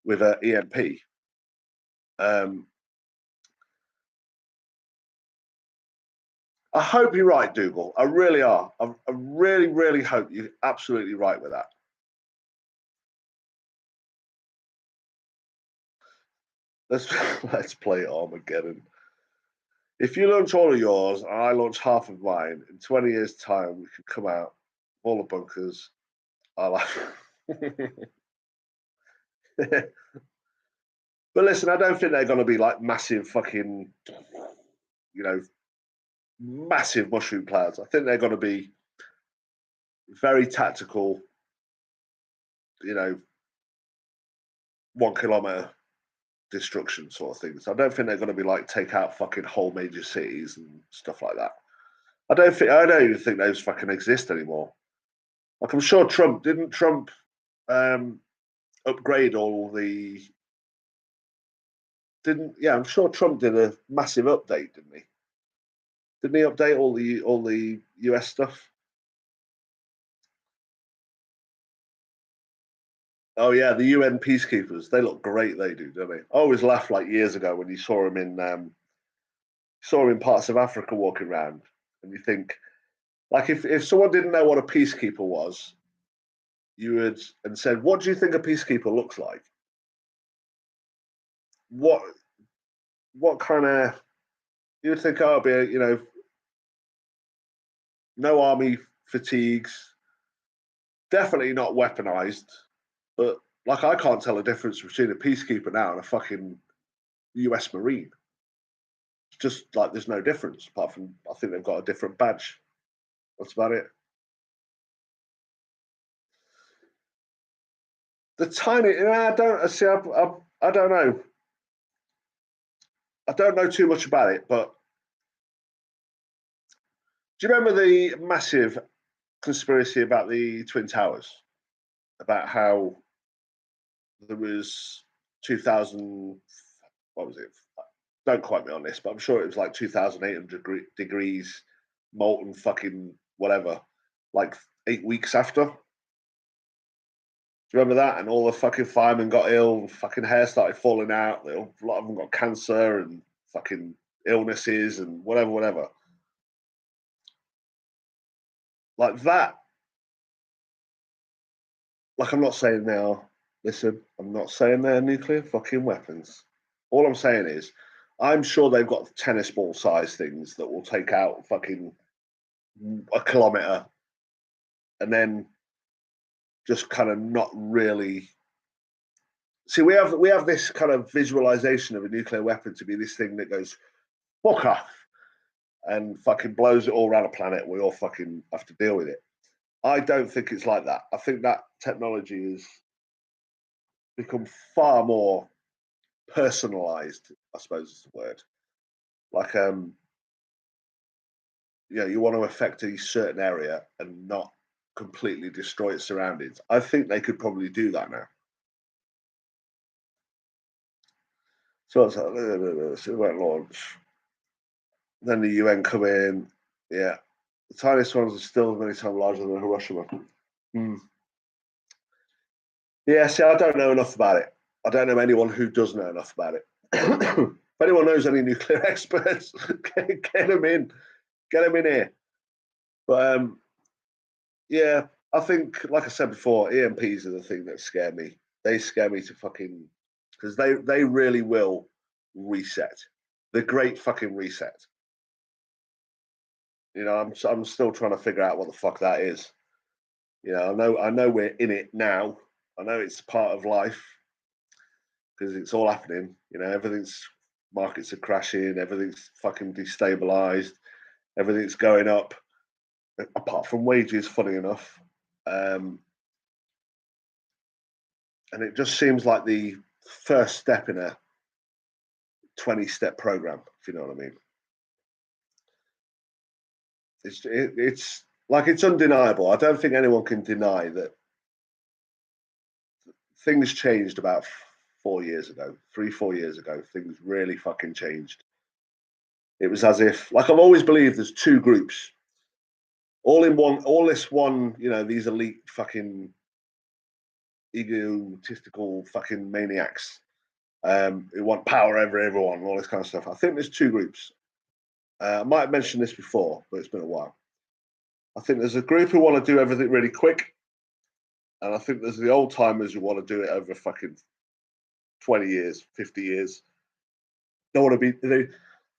with an EMP. I hope you're right, Dougal. I really are. I really, really hope you're absolutely right with that. Let's play Armageddon. If you launch all of yours and I launch half of mine, in 20 years' time, we could come out all the bunkers. I like. But listen, I don't think they're going to be like massive fucking, you know, massive mushroom clouds. I think they're going to be very tactical, you know, 1 kilometer destruction sort of things. I don't think they're going to be like take out fucking whole major cities and stuff like that. I don't even think those fucking exist anymore. Like I'm sure didn't Trump upgrade all the didn't yeah, I'm sure Trump did a massive update, didn't he? Didn't he update all the US stuff? Oh yeah, the UN peacekeepers. They look great, they do, don't they? I always laughed like years ago when you saw them in parts of Africa walking around, and you think, like, if someone didn't know what a peacekeeper was, you would and said, "What do you think a peacekeeper looks like? What kind of?" You would think, "Oh, it'll be no army fatigues, definitely not weaponized." But like, I can't tell the difference between a peacekeeper now and a fucking U.S. Marine. It's just like there's no difference apart from I think they've got a different badge. That's about it. The tiny, I don't see. I don't know. I don't know too much about it, but do you remember the massive conspiracy about the Twin Towers? About how there was 2000, what was it? Don't quote me on this, but I'm sure it was like 2,800 degrees molten fucking whatever, like 8 weeks after. Do you remember that? And all the fucking firemen got ill, and fucking hair started falling out. A lot of them got cancer and fucking illnesses and whatever, whatever. Like that. Like, I'm not saying they are. Listen, I'm not saying they're nuclear fucking weapons. All I'm saying is, I'm sure they've got tennis ball size things that will take out fucking a kilometer and then just kind of not really. See, we have this kind of visualization of a nuclear weapon to be this thing that goes fuck off and fucking blows it all around the planet. We all fucking have to deal with it. I don't think it's like that. I think that technology has become far more personalized, I suppose is the word. Like, you want to affect a certain area and not completely destroy its surroundings. I think they could probably do that now. So it's like, so it won't launch. Then the UN come in. Yeah. The tiniest ones are still many times larger than Hiroshima. Hmm. Yeah, see, I don't know enough about it. I don't know anyone who does know enough about it. If anyone knows any nuclear experts, get them in. Get them in here. But yeah, I think, like I said before, EMPs are the thing that scare me. They scare me to fucking because they really will reset. The great fucking reset. I'm still trying to figure out what the fuck that is. I know we're in it now. I know it's part of life because it's all happening. Everything's markets are crashing, everything's fucking destabilized, everything's going up, apart from wages, funny enough. And it just seems like the first step in a 20-step program, if you know what I mean. It's like it's undeniable. I don't think anyone can deny that things changed about 4 years ago, 3, 4 years ago. Things really fucking changed. It was as if, like, I've always believed there's two groups, all in one, all this one, these elite fucking egotistical fucking maniacs who want power over everyone and all this kind of stuff. I think there's two groups. I might have mentioned this before, but it's been a while. I think there's a group who want to do everything really quick, and I think there's the old timers who want to do it over fucking 20 years, 50 years. Don't want to be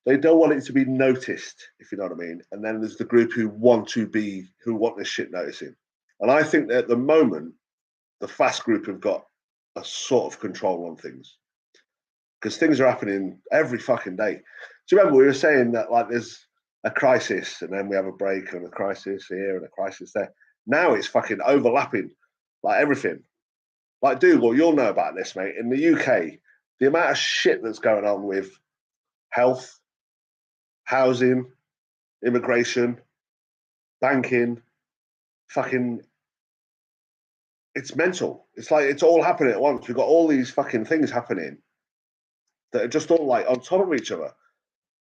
they don't want it to be noticed, if you know what I mean. And then there's the group who want this shit noticing. And I think that at the moment, the fast group have got a sort of control on things because things are happening every fucking day. Do you remember we were saying that, like, there's a crisis and then we have a break and a crisis here and a crisis there? Now it's fucking overlapping, like everything. Like, Dougal, you'll know about this, mate. In the UK, the amount of shit that's going on with health, housing, immigration, banking, fucking, it's mental. It's like it's all happening at once. We've got all these fucking things happening that are just all like on top of each other.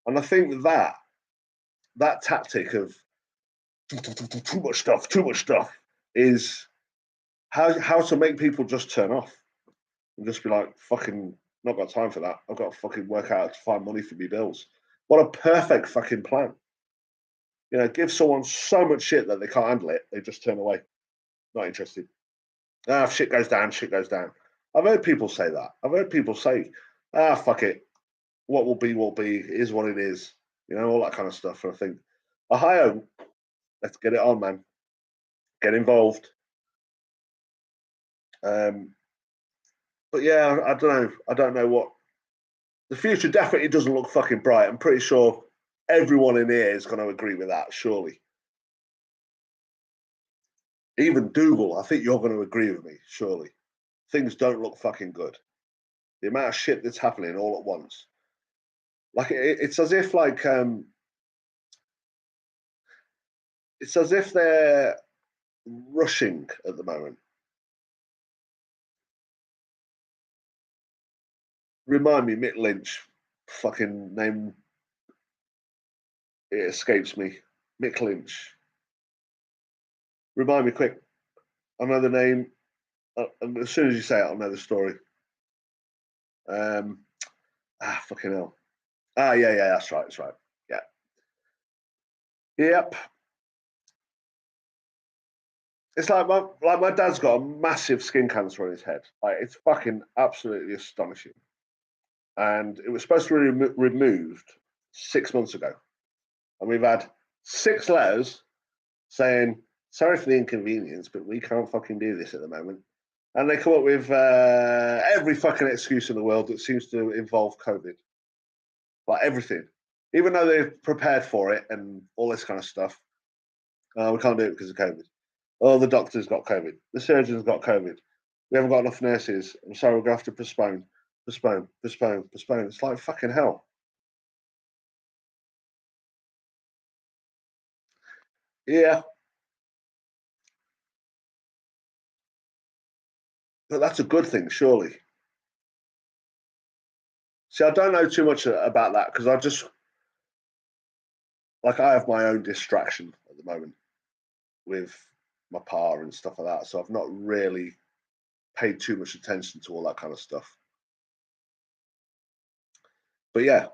And I think that tactic of too much stuff is how to make people just turn off and just be like, fucking not got time for that. I've got to fucking work out to find money for me bills. What a perfect fucking plan. give someone so much shit that they can't handle it, they just turn away, not interested. If shit goes down, shit goes down. I've heard people say that. I've heard people say, fuck it, what will be, it is what it is, all that kind of stuff. And I think, Ohio, let's get it on, man. Get involved. But yeah, I don't know. I don't know what the future definitely doesn't look fucking bright. I'm pretty sure everyone in here is going to agree with that, surely. Even Dougal, I think you're going to agree with me, surely. Things don't look fucking good. The amount of shit that's happening all at once. Like it's as if it's as if they're rushing at the moment. Remind me, Mick Lynch, fucking name, it escapes me. Mick Lynch. Remind me quick. I know the name. As soon as you say it, I'll know the story. Fucking hell. Yeah, that's right. Yeah. Yep. It's like my dad's got a massive skin cancer on his head. Like it's fucking absolutely astonishing. And it was supposed to be removed 6 months ago. And we've had 6 letters saying, sorry for the inconvenience, but we can't fucking do this at the moment. And they come up with every fucking excuse in the world that seems to involve COVID. Like everything. Even though they've prepared for it and all this kind of stuff. We can't do it because of COVID. Oh, the doctor's got COVID. The surgeon's got COVID. We haven't got enough nurses. I'm sorry, we're going to have to postpone. It's like fucking hell. Yeah. But that's a good thing, surely. See, I don't know too much about that because I have my own distraction at the moment with my pa and stuff like that. So I've not really paid too much attention to all that kind of stuff. But yeah,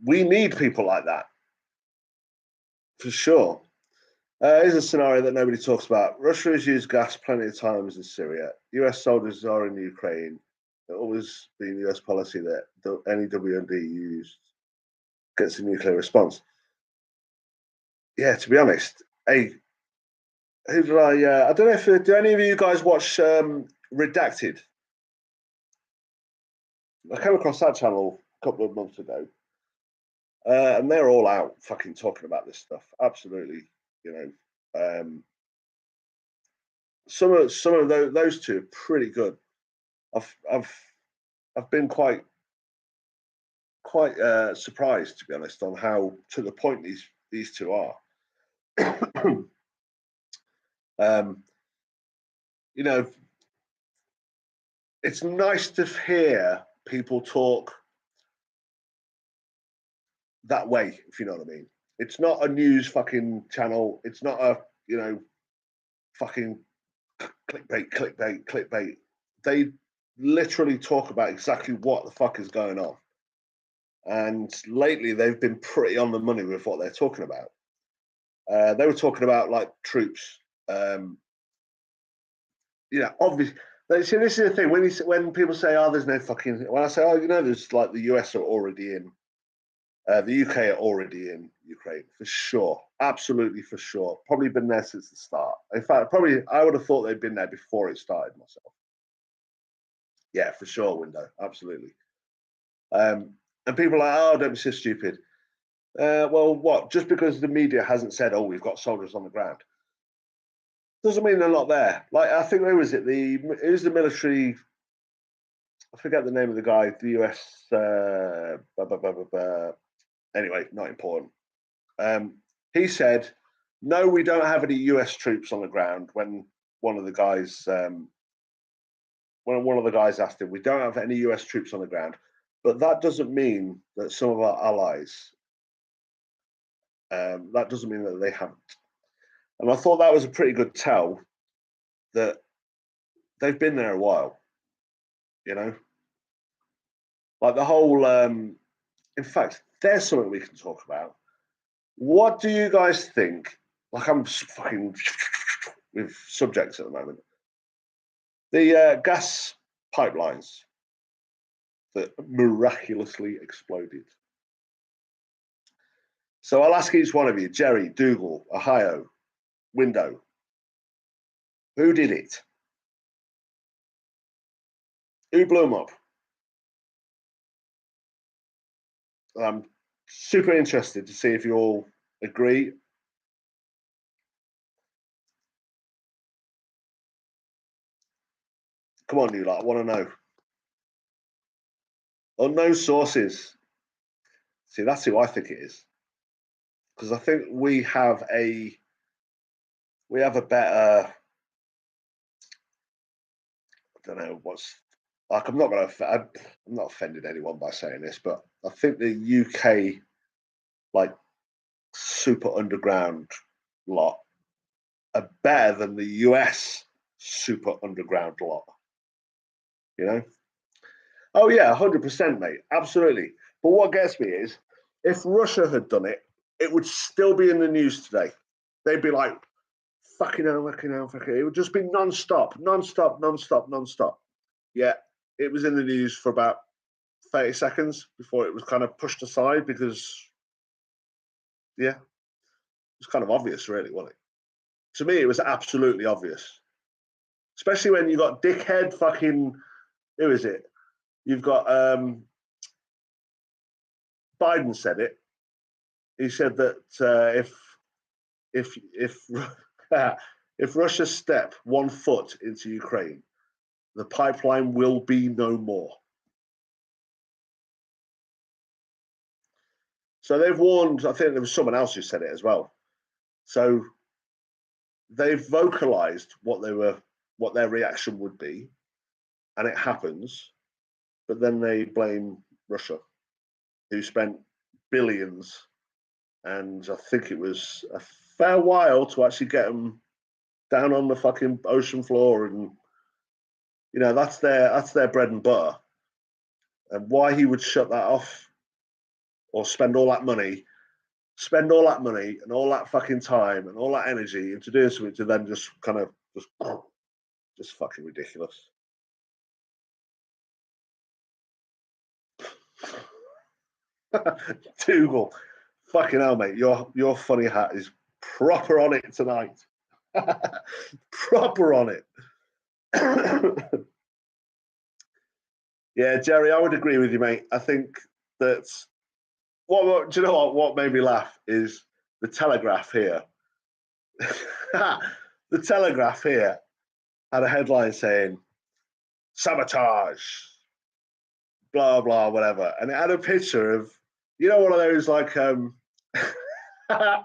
we need people like that for sure. Here's a scenario that nobody talks about. Russia has used gas plenty of times in Syria. US soldiers are in Ukraine. It's always been US policy that any WMD used gets a nuclear response. Yeah, to be honest, hey, who did I don't know if do any of you guys watch Redacted? I came across that channel a couple of months ago, and they're all out fucking talking about this stuff. Absolutely, some of those two are pretty good. I've been quite surprised, to be honest, on how to the point these two are. It's nice to hear people talk that way, if you know what I mean. It's not a news fucking channel. It's not a, fucking clickbait. They literally talk about exactly what the fuck is going on. And lately they've been pretty on the money with what they're talking about. They were talking about like troops. Obviously. See, this is the thing when people say, "Oh, there's no fucking," when I say, "Oh, there's like the US are already in, the UK are already in Ukraine for sure, absolutely for sure. Probably been there since the start. In fact, probably I would have thought they'd been there before it started myself. Yeah, for sure, window, absolutely. And people are like, "Oh, don't be so stupid." Well, what? Just because the media hasn't said, "Oh, we've got soldiers on the ground," doesn't mean they're not there. Like I think who was it? Who's the military? I forget the name of the guy. The US. Anyway, not important. He said, "No, we don't have any US troops on the ground." When one of the guys, asked him, "We don't have any US troops on the ground," but that doesn't mean that some of our allies. That doesn't mean that they haven't. And I thought that was a pretty good tell that they've been there a while. Like the whole. In fact, there's something we can talk about. What do you guys think? Like, I'm fucking with subjects at the moment. The gas pipelines that miraculously exploded. So I'll ask each one of you, Jerry, Dougal, Ohio, Window, who did it? Who blew them up? I'm super interested to see if you all agree. Come on, you lot, I want to know. Unknown sources. See, that's who I think it is. Because I think we have a better, I don't know what's like. I'm not offending anyone by saying this, but I think the UK like super underground lot are better than the US super underground lot. You know? Oh yeah, 100%, mate. Absolutely. But what gets me is if Russia had done it, it would still be in the news today. They'd be like, fucking hell, fucking hell, fucking hell. It would just be non-stop, non-stop, non-stop, non-stop. Yeah, it was in the news for about 30 seconds before it was kind of pushed aside because, yeah, it was kind of obvious, really, wasn't it? To me, it was absolutely obvious. Especially when you got dickhead fucking, who is it? You've got Biden said it. He said that if if Russia step 1 foot into Ukraine, the pipeline will be no more. So they've warned. I think there was someone else who said it as well. So they've vocalized what their reaction would be, and it happens. But then they blame Russia, who spent billions, and I think it was a fair while to actually get them down on the fucking ocean floor, and that's their bread and butter. And why he would shut that off or spend all that money and all that fucking time and all that energy into doing something to then just kind of just fucking ridiculous. Dougal, fucking hell, mate, your funny hat is proper on it tonight. Proper on it. Yeah, Jerry, I would agree with you, mate. I think that what do you know what made me laugh is the Telegraph here. The Telegraph here had a headline saying sabotage, blah blah whatever, and it had a picture of one of those like one of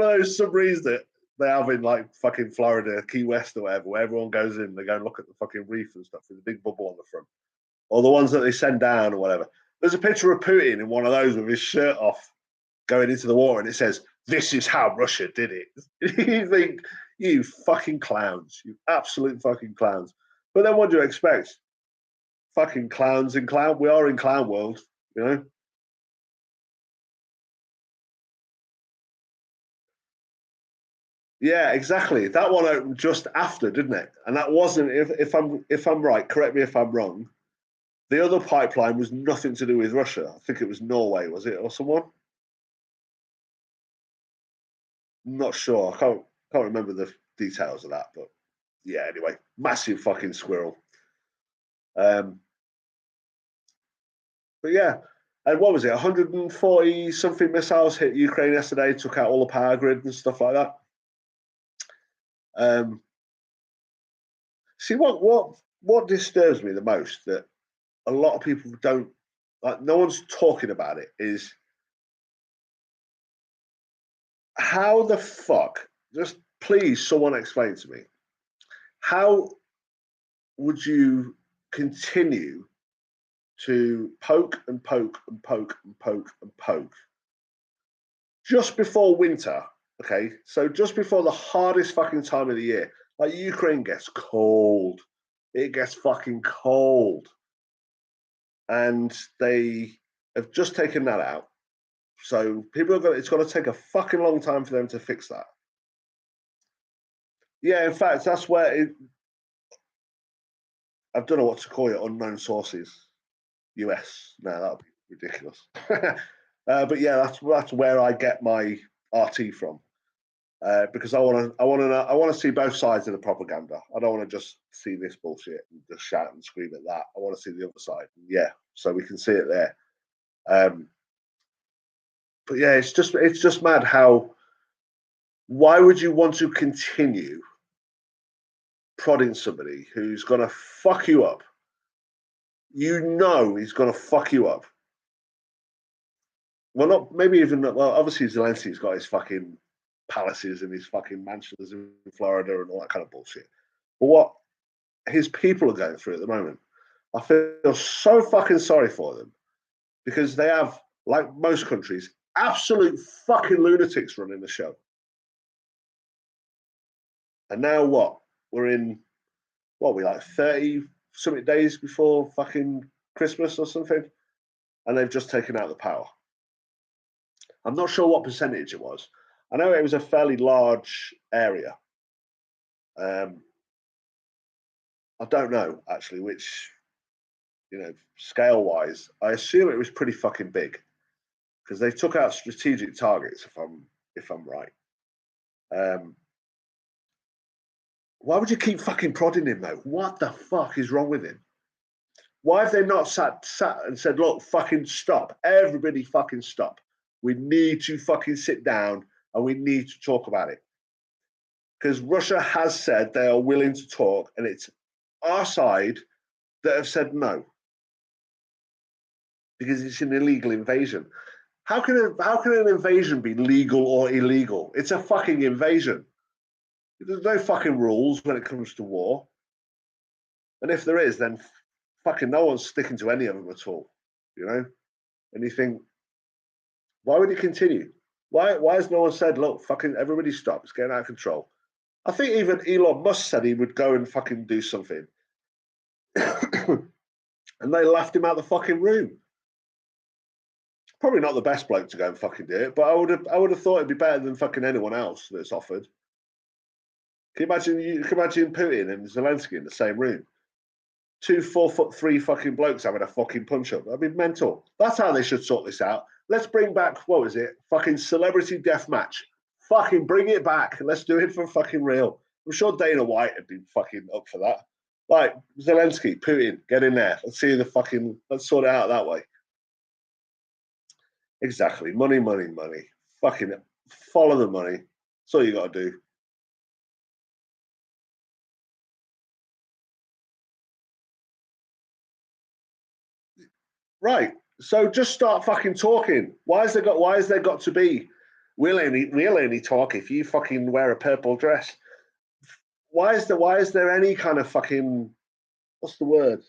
those submarines that they have in like fucking Florida, Key West or whatever, where everyone goes in, they go and look at the fucking reef and stuff with a big bubble on the front, or the ones that they send down or whatever. There's a picture of Putin in one of those with his shirt off, going into the water, and it says, "This is how Russia did it." You think, you fucking clowns, you absolute fucking clowns. But then what do you expect? Fucking clowns in clown. We are in clown world, you know. Yeah, exactly. That one opened just after, didn't it? And that wasn't. If I'm right, correct me if I'm wrong. The other pipeline was nothing to do with Russia. I think it was Norway, was it, or someone? I'm not sure. I can't remember the details of that, but yeah. Anyway, massive fucking squirrel. Um, but yeah, and what was it? 140 something missiles hit Ukraine yesterday, took out all the power grid and stuff like that. Um, see what disturbs me the most that a lot of people don't like. No one's talking about it. Is how the fuck? Just please, someone explain to me how would you continue to poke and poke and poke and poke and poke just before winter? Okay, so just before the hardest fucking time of the year, like Ukraine gets cold, it gets fucking cold, and they have just taken that out. So people are going. It's going to take a fucking long time for them to fix that. Yeah, in fact, that's where I don't know what to call it. Unknown sources, US. No, that'd be ridiculous. But yeah, that's where I get my RT from. Because I want to see both sides of the propaganda. I don't want to just see this bullshit and just shout and scream at that. I want to see the other side. Yeah, so we can see it there. But yeah, it's just mad how. Why would you want to continue prodding somebody who's gonna fuck you up? You know he's gonna fuck you up. Well, not maybe even. Well, obviously Zelensky's got his fucking palaces and his fucking mansions in Florida and all that kind of bullshit. But what his people are going through at the moment, I feel so fucking sorry for them because they have, like most countries, absolute fucking lunatics running the show. And now what? We're in what we like 30 something days before fucking Christmas or something, and they've just taken out the power. I'm not sure what percentage it was. I know it was a fairly large area. I don't know actually which, scale wise. I assume it was pretty fucking big because they took out strategic targets. If I'm right. Why would you keep fucking prodding him though? What the fuck is wrong with him? Why have they not sat and said, look, fucking stop. Everybody fucking stop. We need to fucking sit down and we need to talk about it. Because Russia has said they are willing to talk, and it's our side that have said no. Because it's an illegal invasion. How can an invasion be legal or illegal? It's a fucking invasion. There's no fucking rules when it comes to war. And if there is, then fucking no one's sticking to any of them at all. And you think, why would he continue? Why has no one said, look, fucking everybody stop, it's getting out of control? I think even Elon Musk said he would go and fucking do something. And they laughed him out the fucking room. Probably not the best bloke to go and fucking do it, but I would have thought it'd be better than fucking anyone else that's offered. Can you imagine Putin and Zelensky in the same room? 2 4'3" fucking blokes having a fucking punch up. That'd be mental. That's how they should sort this out. Let's bring back, what was it? Fucking celebrity death match. Fucking bring it back. Let's do it for fucking real. I'm sure Dana White would be fucking up for that. Like, Zelensky, Putin, get in there. Let's sort it out that way. Exactly. Money, money, money. Fucking follow the money. That's all you got to do. Right. So just start fucking talking. Why has there got to be? We'll only talk if you fucking wear a purple dress. Why is there any kind of fucking, what's the word?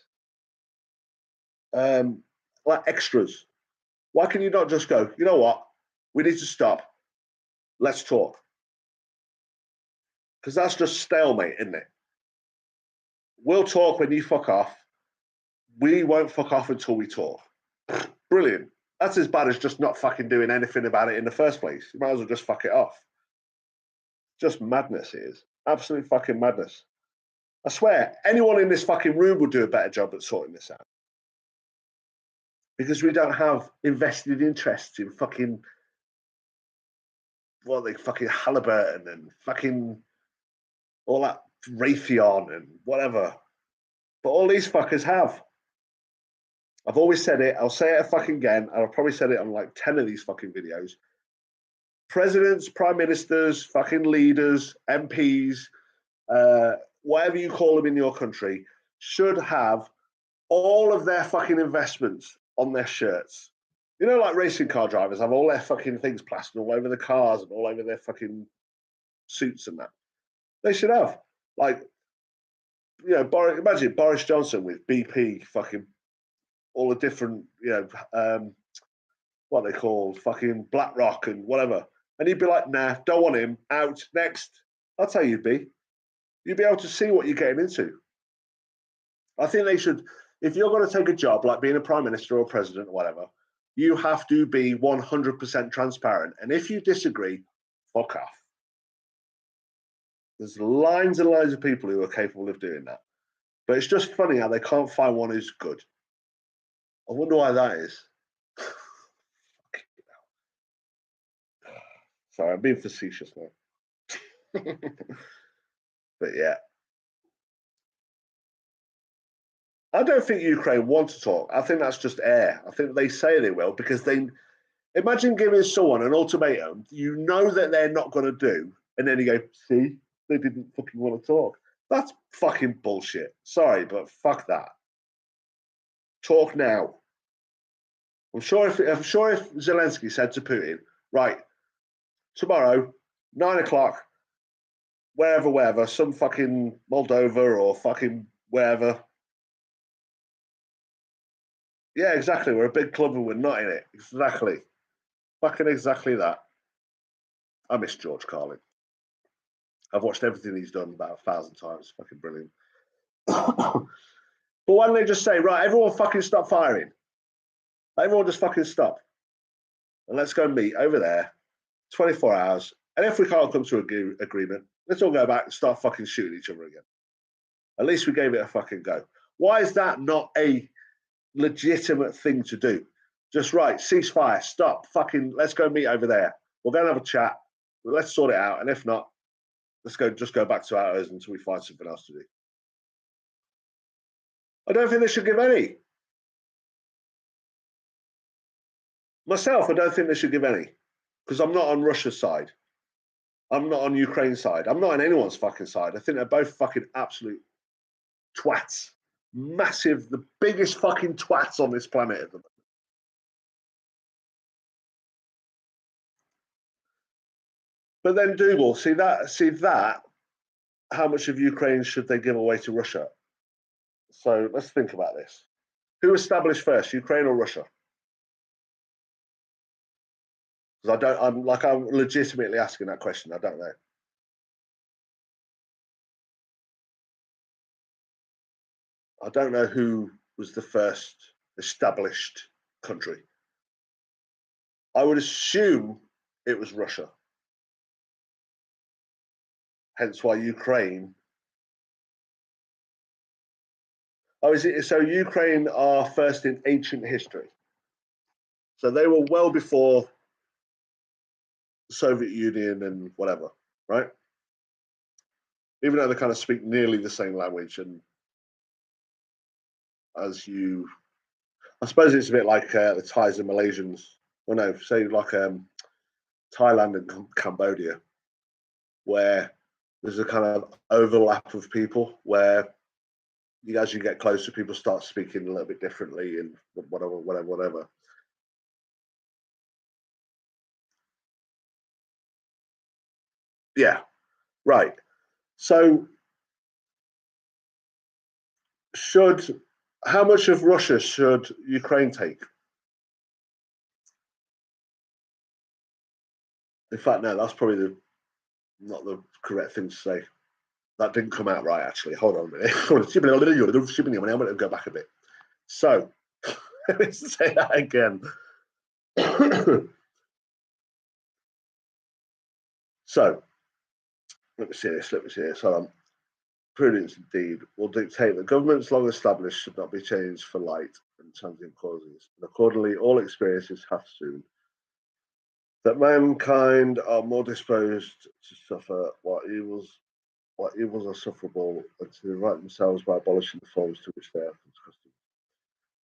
Like extras. Why can you not just go, you know what? We need to stop. Let's talk. Because that's just stalemate, isn't it? We'll talk when you fuck off. We won't fuck off until we talk. Brilliant. That's as bad as just not fucking doing anything about it in the first place. You might as well just fuck it off. Just madness it is. Absolute fucking madness. I swear, anyone in this fucking room would do a better job at sorting this out. Because we don't have invested interests in fucking, fucking Halliburton and fucking all that Raytheon and whatever. But all these fuckers have. I've always said it. I'll say it fucking again. I'll probably said it on like 10 of these fucking videos. Presidents, prime ministers, fucking leaders, MPs, whatever you call them in your country, should have all of their fucking investments on their shirts. Like racing car drivers have all their fucking things plastered all over the cars and all over their fucking suits and that. They should have. Like, imagine Boris Johnson with BP, fucking all the different, what they call fucking BlackRock and whatever. And he'd be like, nah, don't want him, out, next. That's how you'd be. You'd be able to see what you're getting into. I think they should, if you're going to take a job like being a prime minister or president or whatever, You have to be 100% transparent. And if you disagree, fuck off. There's lines and lines of people who are capable of doing that. But it's just funny how they can't find one who's good. I wonder why that is. Sorry, I'm being facetious now. But yeah. I don't think Ukraine want to talk. I think that's just air. I think they say they will because they imagine giving someone an ultimatum you know that they're not going to do, and then you go, see, they didn't fucking want to talk. That's fucking bullshit. Sorry, but fuck that. Talk now. I'm sure if Zelensky said to Putin, right, tomorrow, 9 o'clock, wherever, some fucking Moldova or fucking wherever. Yeah, exactly. We're a big club and we're not in it. Exactly. Fucking exactly that. I miss George Carlin. I've watched everything he's done about 1,000 times. Fucking brilliant. But why don't they just say, right, everyone fucking stop firing? Everyone just fucking stop. And let's go meet over there, 24 hours. And if we can't come to an agreement, let's all go back and start fucking shooting each other again. At least we gave it a fucking go. Why is that not a legitimate thing to do? Just right, ceasefire, stop, fucking, let's go meet over there. We're going to have a chat. Let's sort it out. And if not, let's just go back to ours until we find something else to do. I don't think they should give any. Myself, I don't think they should give any. Because I'm not on Russia's side. I'm not on Ukraine's side. I'm not on anyone's fucking side. I think they're both fucking absolute twats. Massive, the biggest fucking twats on this planet at the moment. But then Dougal, see that, how much of Ukraine should they give away to Russia? So let's think about this. Who established first, Ukraine or Russia? Because I'm legitimately asking that question. I don't know. I don't know who was the first established country. I would assume it was Russia. Hence why Ukraine. Oh, is it? So Ukraine are first in ancient history. So they were well before the Soviet Union and whatever, right? Even though they kind of speak nearly the same language, and I suppose it's a bit like the Thais and Malaysians. Well, no, say like Thailand and Cambodia, where there's a kind of overlap of people where as you get closer, people start speaking a little bit differently and whatever. Yeah, right. So how much of Russia should Ukraine take? In fact, no, that's probably not the correct thing to say. That didn't come out right, actually. Hold on a minute. I'm going to go back a bit. So, let me say that again. So, let me see this. Hold on. Prudence indeed will dictate that governments long established should not be changed for light and transient causes. And accordingly, all experiences have soon that mankind are more disposed to suffer what evils are sufferable and to right themselves by abolishing the forms to which they are accustomed.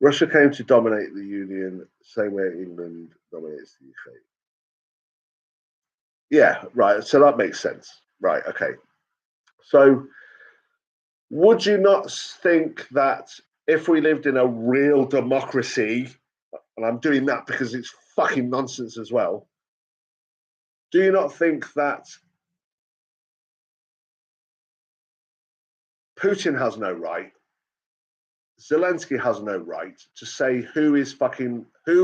Russia came to dominate the Union the same way England dominates the UK. Yeah, right. So that makes sense. Right, okay. So would you not think that if we lived in a real democracy, and I'm doing that because it's fucking nonsense as well, do you not think that Putin has no right, Zelensky has no right to say who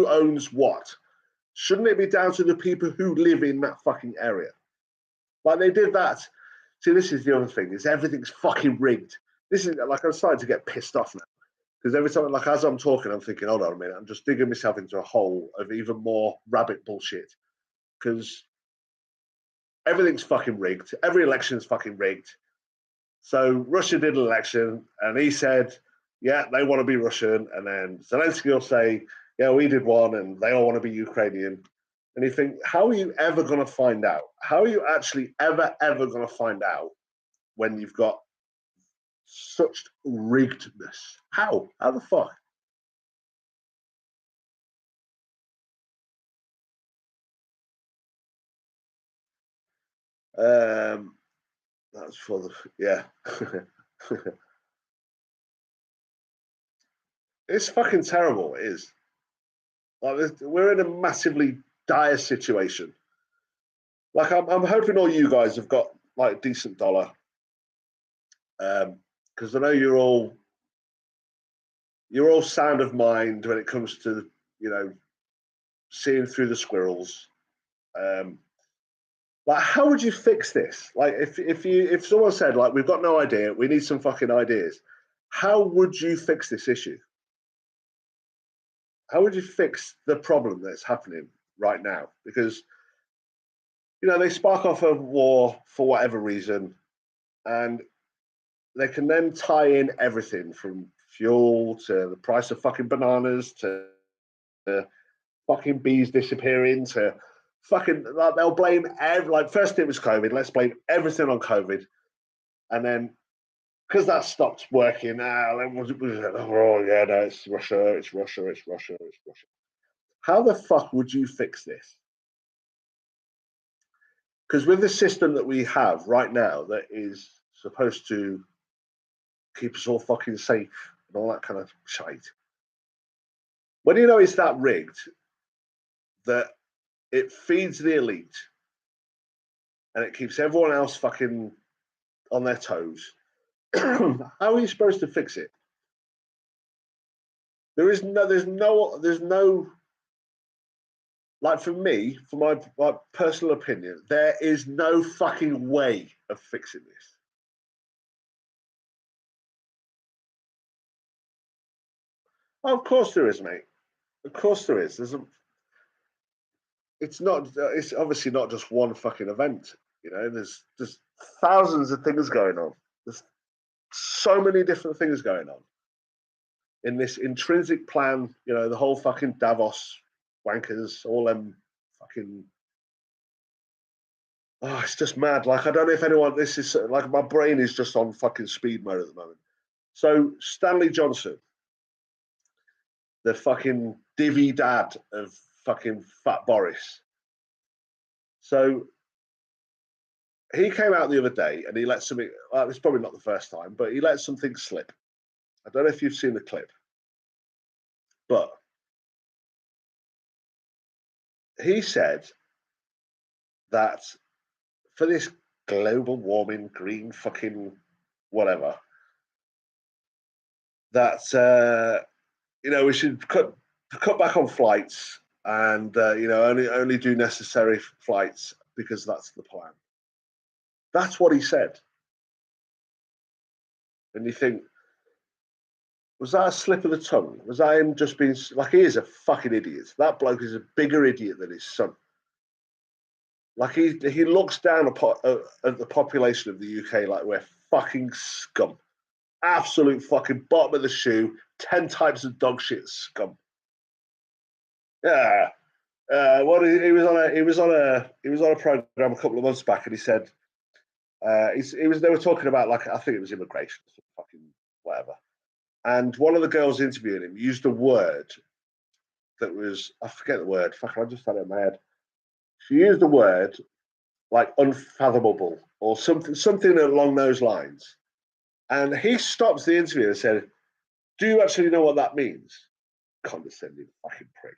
owns what? Shouldn't it be down to the people who live in that fucking area? Like they did that. See, this is the other thing, is everything's fucking rigged. This is like I'm starting to get pissed off now. Because every time, like as I'm talking, I'm thinking, hold on a minute, I'm just digging myself into a hole of even more rabbit bullshit. Because everything's fucking rigged. Every election is fucking rigged. So Russia did an election, and he said, yeah, they want to be Russian. And then Zelensky will say, yeah, we did one, and they all want to be Ukrainian. And you think, how are you ever going to find out? How are you actually ever going to find out when you've got such riggedness? How? How the fuck? That's for the, yeah. It's fucking terrible. It is. Like, we're in a massively dire situation. Like, I'm hoping all you guys have got like decent dollar, because I know you're all sound of mind when it comes to, you know, seeing through the squirrels. Like, how would you fix this? Like, if someone said, like, we've got no idea, we need some fucking ideas, how would you fix this issue? How would you fix the problem that's happening right now? Because, you know, they spark off a war for whatever reason, and they can then tie in everything from fuel to the price of fucking bananas to fucking bees disappearing to fucking, like, they'll blame like first it was COVID, let's blame everything on COVID, and then because that stopped working, oh yeah, no, it's Russia, it's Russia, it's Russia, it's Russia. How the fuck would you fix this? Because with the system that we have right now, that is supposed to keep us all fucking safe and all that kind of shite, when you know it's that rigged that it feeds the elite and it keeps everyone else fucking on their toes, how are you supposed to fix it? There's no, like, for me, for my personal opinion, there is no fucking way of fixing this. Oh, of course there is, mate. Of course there is. It's not. It's obviously not just one fucking event. You know, there's thousands of things going on. There's so many different things going on in this intrinsic plan. You know, the whole fucking Davos wankers, all them fucking. Oh, it's just mad. Like, I don't know if anyone. This is like, my brain is just on fucking speed mode at the moment. So Stanley Johnson, the fucking divvy dad of fucking Fat Boris. So he came out the other day and he let something. It's probably not the first time, but he let something slip. I don't know if you've seen the clip, but he said that for this global warming, green fucking whatever, that you know, we should cut back on flights and you know, only do necessary flights because that's the plan. That's what he said. And you think, was that a slip of the tongue? Was that him just being like, he is a fucking idiot? That bloke is a bigger idiot than his son. Like, he looks down at the population of the UK like we're fucking scum, absolute fucking bottom of the shoe, 10 types of dog shit scum. Yeah. What he was on a program a couple of months back, and he said they were talking about, like, I think it was immigration, fucking whatever. And one of the girls interviewing him used a word that was, I forget the word. Fuck, I just had it in my head. She used a word like unfathomable or something along those lines. And he stops the interview and said, "Do you actually know what that means?" Condescending fucking prick.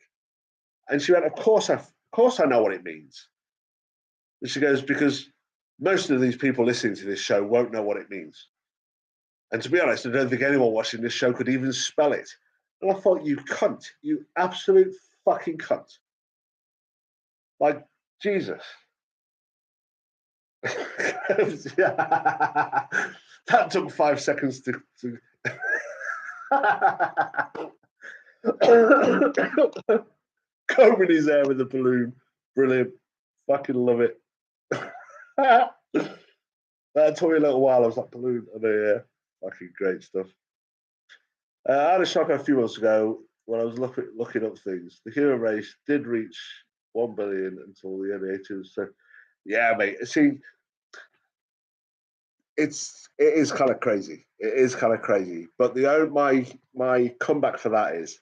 And she went, of course I know what it means. And she goes, because most of these people listening to this show won't know what it means. And to be honest, I don't think anyone watching this show could even spell it. And I thought, you cunt, you absolute fucking cunt. Like, Jesus. That took 5 seconds to Combing his hair with a balloon. Brilliant. Fucking love it. That took me a little while. I was like, balloon. Oh, yeah. Fucking great stuff. I had a shock a few months ago when I was looking up things. The human race did reach 1 billion until the early 80s. So, yeah, mate. See, it is kind of crazy. It is kind of crazy. But my comeback for that is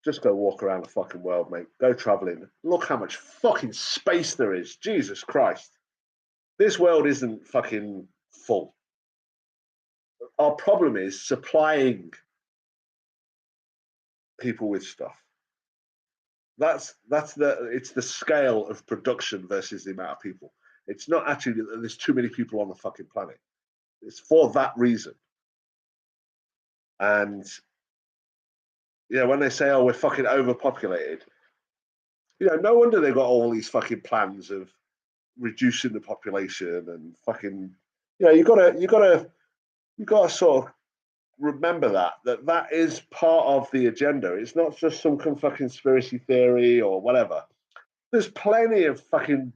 just go walk around the fucking world, mate. Go traveling. Look how much fucking space there is. Jesus Christ. This world isn't fucking full. Our problem is supplying people with stuff. It's the scale of production versus the amount of people. It's not actually that there's too many people on the fucking planet. It's for that reason. And yeah, when they say, "Oh, we're fucking overpopulated," no wonder they've got all these fucking plans of reducing the population and fucking. You gotta sort of remember that is part of the agenda. It's not just some fucking conspiracy theory or whatever. There's plenty of fucking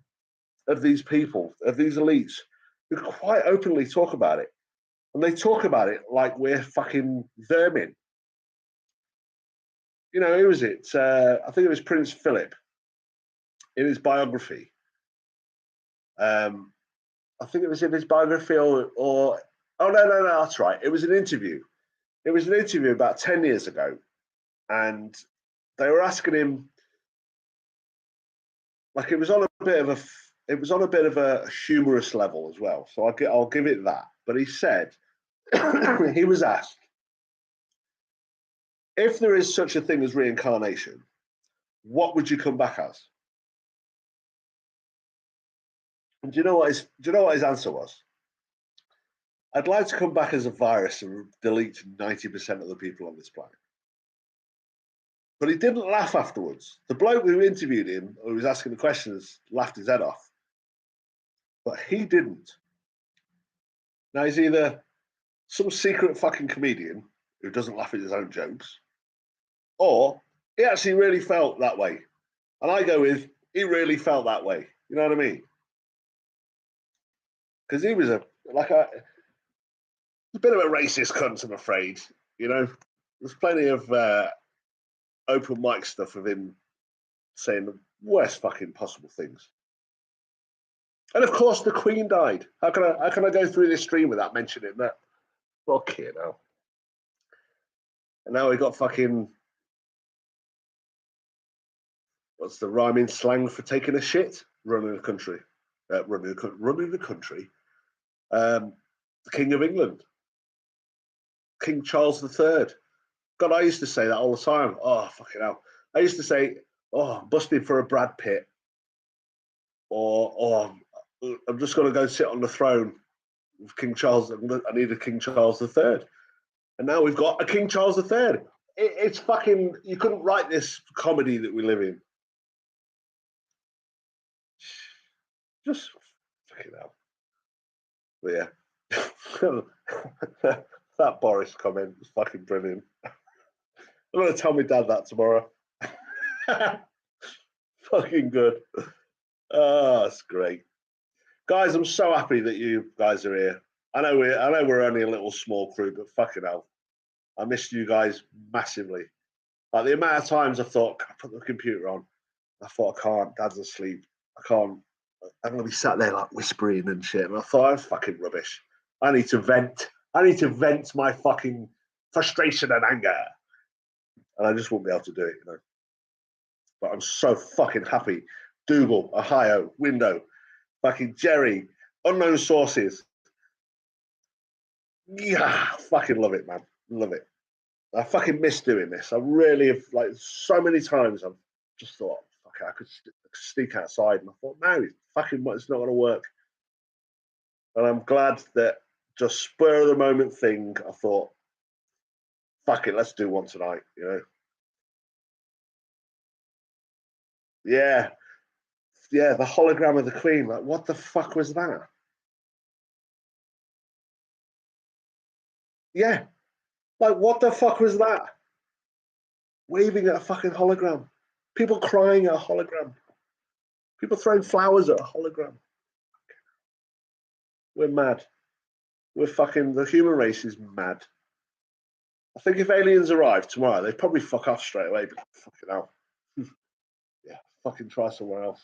of these people, of these elites, who quite openly talk about it. And they talk about it like we're fucking vermin. Who was it? I think it was Prince Philip in his biography. I think it was in his biography or oh no, that's right. It was an interview. It was an interview about 10 years ago. And they were asking him, like it was on a bit of a humorous level as well. So I'll give it that. But he said, he was asked, if there is such a thing as reincarnation, what would you come back as? And do you know what his answer was? I'd like to come back as a virus and delete 90% of the people on this planet. But he didn't laugh afterwards. The bloke who interviewed him, who was asking the questions, laughed his head off. But he didn't. Now he's either some secret fucking comedian who doesn't laugh at his own jokes, or he actually really felt that way. And I go with, he really felt that way. You know what I mean? Because he was a bit of a racist cunt, I'm afraid. There's plenty of open mic stuff of him saying the worst fucking possible things. And of course, the Queen died. How can I go through this stream without mentioning that? Fuck you know. And now we got fucking. What's the rhyming slang for taking a shit? Running the country. Running the country. The King of England. King Charles III. God, I used to say that all the time. Oh, fucking hell. I used to say, oh, I'm busting for a Brad Pitt. Or I'm just going to go sit on the throne with King Charles. I need a King Charles III. And now we've got a King Charles III. It's fucking, you couldn't write this comedy that we live in. Just fucking hell. But yeah. That Boris comment was fucking brilliant. I'm going to tell my dad that tomorrow. Fucking good. Oh, that's great. Guys, I'm so happy that you guys are here. I know we're only a little small crew, but fucking hell. I missed you guys massively. Like the amount of times I thought, can I put the computer on? I thought, I can't. Dad's asleep. I can't. I'm going to be sat there like whispering and shit. And I thought, I'm fucking rubbish. I need to vent. I need to vent my fucking frustration and anger. And I just won't be able to do it, But I'm so fucking happy. Dougal, Ohio, Window, fucking Jerry, unknown sources. Yeah, fucking love it, man. Love it. I fucking miss doing this. I really have, like, so many times I've just thought, fuck, I could sneak outside. And I thought, no, it's not going to work. And I'm glad that just spur of the moment thing, I thought, fuck it, let's do one tonight, Yeah. Yeah, the hologram of the Queen. Like, what the fuck was that? Yeah. Like, what the fuck was that? Waving at a fucking hologram. People crying at a hologram. People throwing flowers at a hologram. We're mad. We're fucking, the human race is mad. I think if aliens arrive tomorrow, they'd probably fuck off straight away. But fucking hell. Yeah, fucking try somewhere else.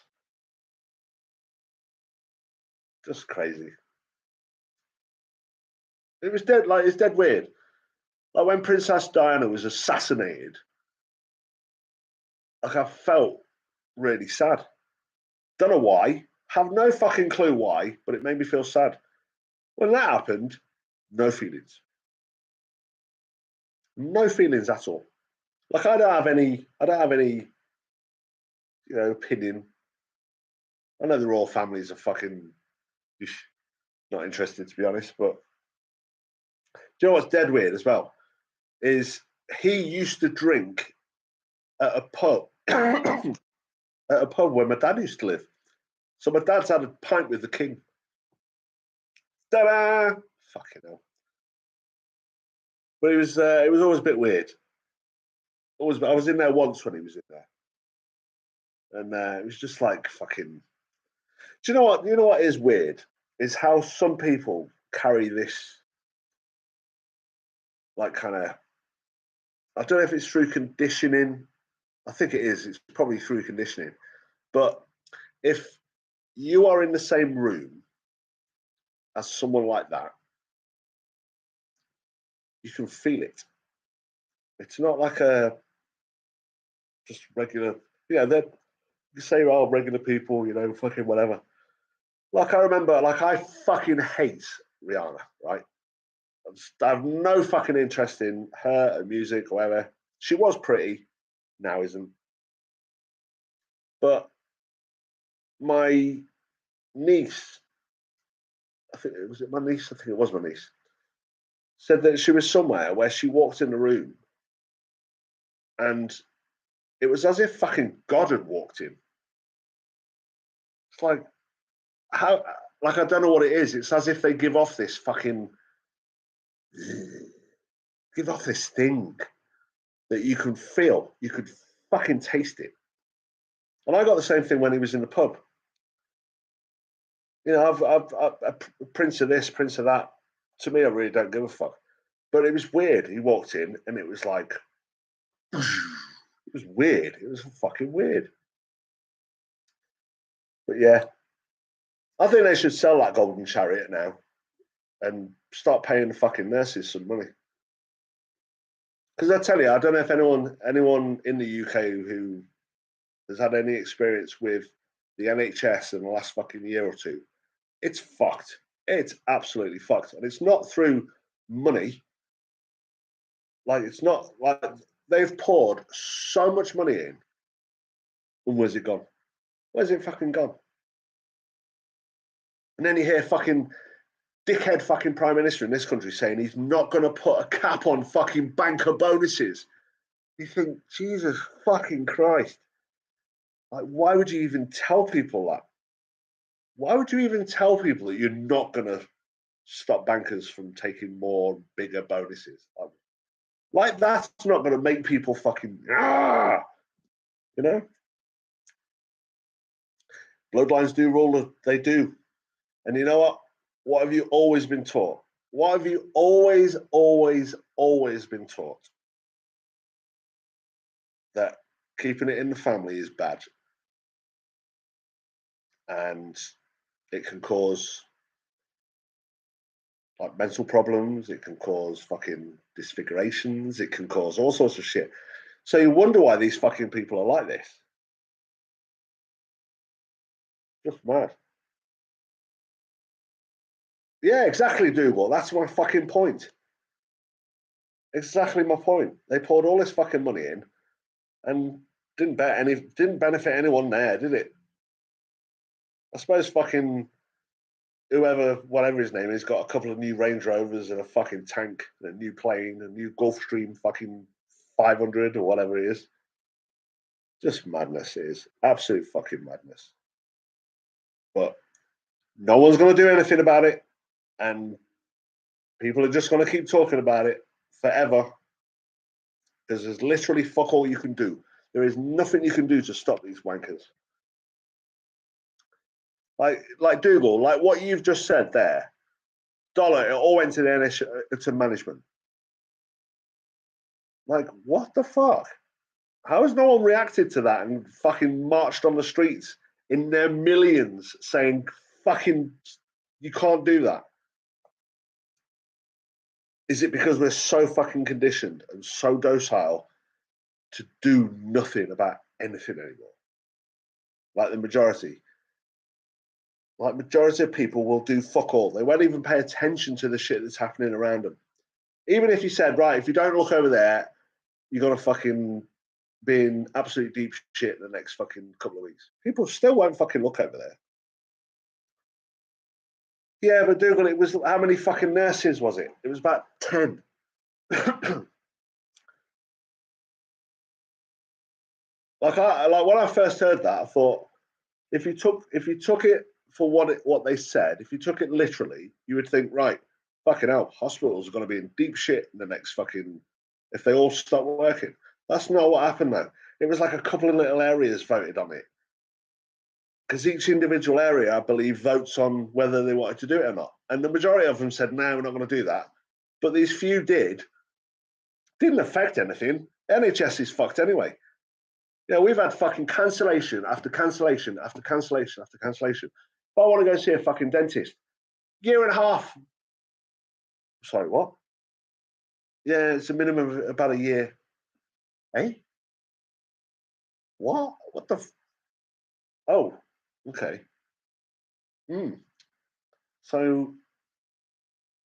Just crazy. It was dead, like, it's dead weird. Like when Princess Diana was assassinated, like I felt really sad. Don't know why. Have no fucking clue why, but it made me feel sad. When that happened, no feelings. No feelings at all. Like I don't have any, opinion. I know the royal families are fucking not interested, to be honest, but do you know what's dead weird as well? Is he used to drink at a pub at a pub where my dad used to live. So my dad's had a pint with the king. Ta-da! Fucking hell. But it was always a bit weird. Always, I was in there once when he was in there, and it was just like fucking. Do you know what? You know what is weird is how some people carry this, like, kind of. I don't know if it's through conditioning. I think it is. It's probably through conditioning. But if you are in the same room as someone like that, you can feel it. It's not like a just regular. They're you say, oh, regular people, fucking whatever. Like I remember, like I fucking hate Rihanna, right? I have no fucking interest in her, her music, or whatever. She was pretty, now isn't. But my niece, I think it was my niece. I think it was my niece. Said that she was somewhere where she walked in the room, and it was as if fucking God had walked in. It's like how, like I don't know what it is. It's as if they give off this fucking, give off this thing that you can feel. You could fucking taste it. And I got the same thing when he was in the pub. I've Prince of this, Prince of that. To me, I really don't give a fuck. But it was weird. He walked in and it was like, it was weird. It was fucking weird. But yeah, I think they should sell that golden chariot now and start paying the fucking nurses some money. Because I tell you, I don't know if anyone in the UK who has had any experience with the NHS in the last fucking year or two. It's fucked. It's absolutely fucked. And it's not through money. Like, it's not like they've poured so much money in. And where's it gone? Where's it fucking gone? And then you hear fucking dickhead fucking prime minister in this country saying he's not going to put a cap on fucking banker bonuses. You think, Jesus fucking Christ. Like, why would you even tell people that? Why would you even tell people that you're not going to stop bankers from taking more, bigger bonuses? Like that's not going to make people fucking, you know? Bloodlines do rule, they do. And you know what? What have you always been taught? What have you always been taught? That keeping it in the family is bad. And it can cause like mental problems, it can cause fucking disfigurations, it can cause all sorts of shit. So you wonder why these fucking people are like this. Just mad. Yeah, exactly, Dougal. That's my fucking point. Exactly my point. They poured all this fucking money in and didn't benefit anyone there, did it? I suppose fucking whoever, whatever his name is, got a couple of new Range Rovers and a fucking tank, and a new plane, a new Gulfstream fucking 500 or whatever it is. Just madness, it is. Absolute fucking madness. But no one's going to do anything about it. And people are just going to keep talking about it forever, because there's literally fuck all you can do. There is nothing you can do to stop these wankers. Like Dougal, like what you've just said there, dollar, it all went to the NHS, to management. Like, what the fuck? How has no one reacted to that and fucking marched on the streets in their millions saying, fucking, you can't do that? Is it because we're so fucking conditioned and so docile to do nothing about anything anymore? Like the majority. Like majority of people will do fuck all. They won't even pay attention to the shit that's happening around them. Even if you said, right, if you don't look over there, you're gonna fucking be in absolute deep shit in the next fucking couple of weeks. People still won't fucking look over there. Yeah, but Dougal, it was how many fucking nurses was it? It was about 10. Like when I first heard that, I thought if you took it for what they said, if you took it literally, you would think, right, fucking hell, hospitals are going to be in deep shit in the next fucking, if they all stop working. That's not what happened though. It was like a couple of little areas voted on it, because each individual area, I believe, votes on whether they wanted to do it or not. And the majority of them said, no, we're not going to do that. But these few didn't affect anything. NHS is fucked anyway. Yeah, we've had fucking cancellation after cancellation after cancellation after cancellation. If I want to go see a fucking dentist, year and a half. Sorry, what? Yeah, it's a minimum of about a year. Eh? What? What the? Oh, okay. So,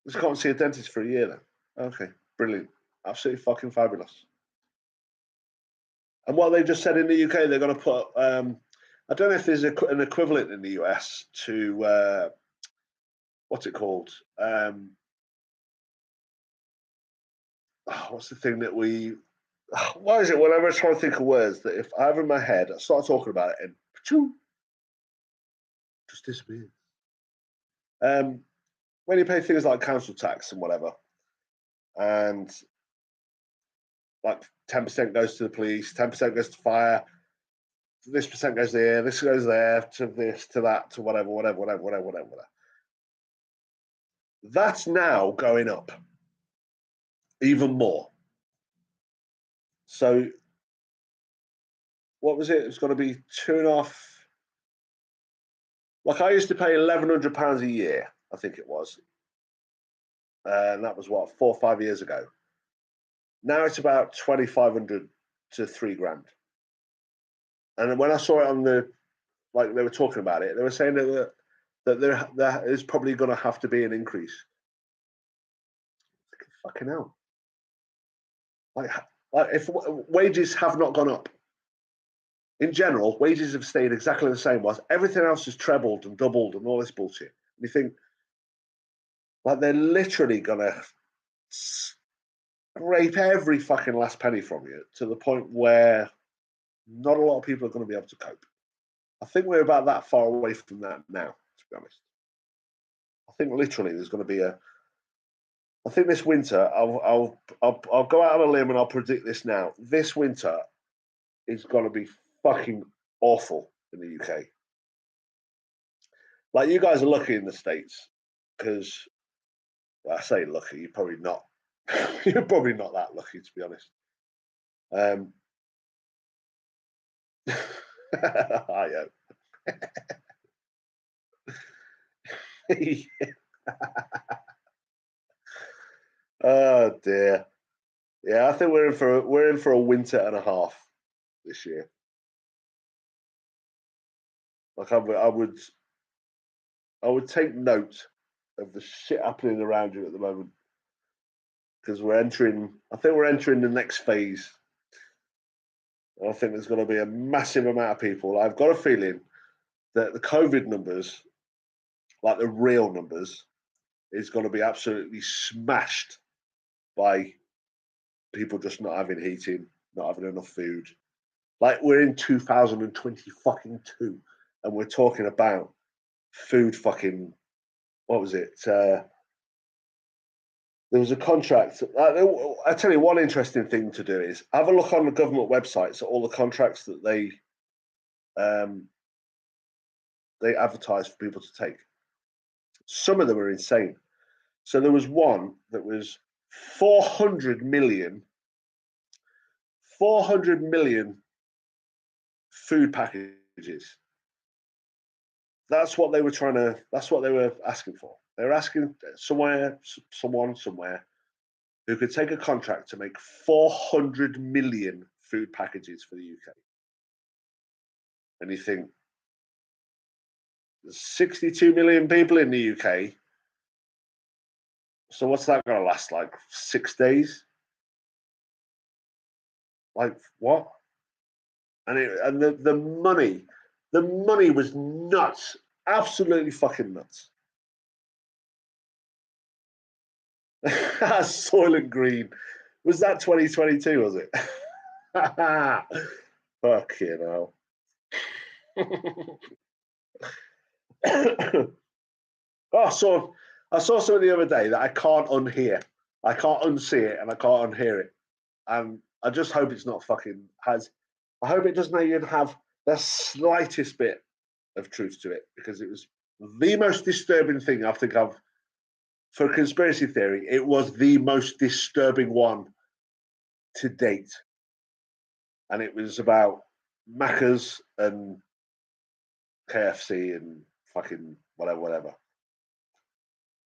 just can't see a dentist for a year then. Okay, brilliant. Absolutely fucking fabulous. And what they just said in the UK, they're going to put, I don't know if there's an equivalent in the US to, what's it called? What's the thing that why is it whenever I try to think of words that if I have in my head, I start talking about it and just disappears. When you pay things like council tax and whatever, and like 10% goes to the police, 10% goes to fire, this percent goes there, this goes there, to this, to that, to whatever. That's now going up even more. So what was it? It's going to be 2.5. Like I used to pay £1,100 a year, I think it was, and that was what, 4 or 5 years ago. Now it's about 2,500 to £3,000. And when I saw it on like they were talking about it, they were saying that there is probably going to have to be an increase. Fucking hell! Like if wages have not gone up, in general, wages have stayed exactly the same. Whilst everything else has trebled and doubled and all this bullshit. And you think, like they're literally going to scrape every fucking last penny from you to the point where not a lot of people are going to be able to cope. I think we're about that far away from that now, to be honest. I think literally there's going to be I think this winter, I'll go out on a limb and I'll predict this now. This winter is going to be fucking awful in the UK. Like you guys are lucky in the States because, well, I say lucky, you're probably not. You're probably not that lucky, to be honest. I am. Oh dear. Yeah, I think we're in for a winter and a half this year. Like I would take note of the shit happening around you at the moment because I think we're entering the next phase. And I think there's going to be a massive amount of people. I've got a feeling that the COVID numbers, like the real numbers, is going to be absolutely smashed by people just not having heating, not having enough food. Like we're in 2020 fucking 2, and we're talking about food fucking, what was it? there was a contract. I tell you, one interesting thing to do is have a look on the government websites at all the contracts that they advertise for people to take. Some of them are insane. So there was one that was 400 million food packages. That's what they were asking for. They were asking someone somewhere who could take a contract to make 400 million food packages for the UK. And you think, there's 62 million people in the UK. So what's that going to last, like 6 days? Like what? And the money was nuts, absolutely fucking nuts. Soylent Green, was that 2022? Was it? Fucking hell. So I saw something the other day that I can't unhear. I can't unsee it and I can't unhear it. And I just hope it's not fucking has. I hope it doesn't even have the slightest bit of truth to it, because it was the most disturbing thing I think I've, for a conspiracy theory, it was the most disturbing one to date. And it was about Macca's and KFC and fucking whatever.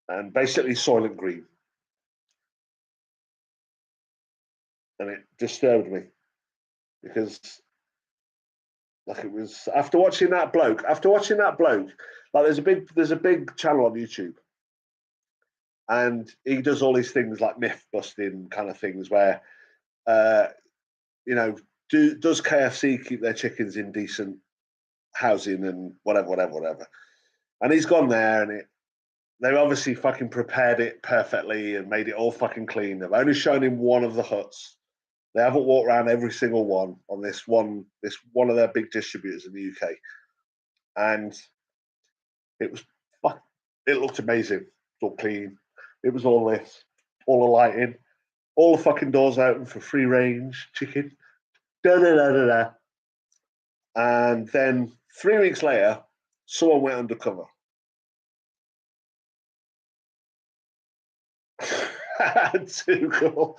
And basically Soylent Green. And it disturbed me because, like, it was after watching that bloke, like there's a big channel on YouTube, and he does all these things like myth busting kind of things where, you know, does KFC keep their chickens in decent housing and whatever. And he's gone there and they've obviously fucking prepared it perfectly and made it all fucking clean. They've only shown him one of the huts. They haven't walked around every single one on this one of their big distributors in the UK. And it looked amazing. It was all clean. It was all this, all the lighting, all the fucking doors open for free range chicken. Da. And then 3 weeks later, someone went undercover. Too cool.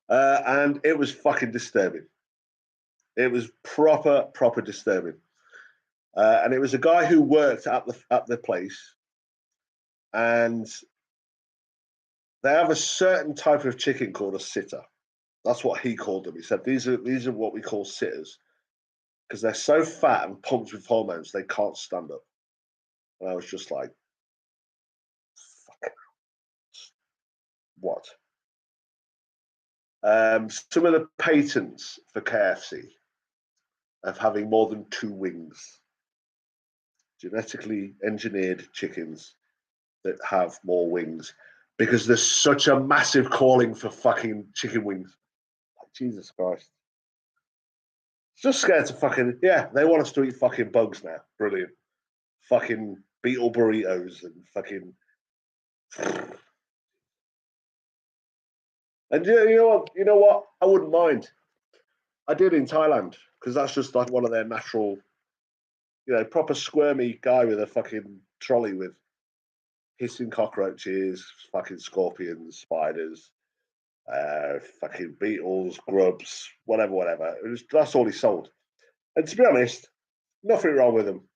And it was fucking disturbing. It was proper disturbing. And it was a guy who worked at the place, and they have a certain type of chicken called a sitter. That's what he called them. He said these are what we call sitters, because they're so fat and pumped with hormones they can't stand up. And I was just like, fuck, what? Some of the patents for KFC of having more than 2 wings. Genetically engineered chickens that have more wings, because there's such a massive calling for fucking chicken wings. Like, Jesus Christ. Just scared to fucking, yeah, they want us to eat fucking bugs now. Brilliant. Fucking beetle burritos and fucking. And you know what? I wouldn't mind. I did in Thailand, because that's just like one of their natural, proper squirmy guy with a fucking trolley with hissing cockroaches, fucking scorpions, spiders, fucking beetles, grubs, whatever. That's all he sold. And to be honest, nothing wrong with them.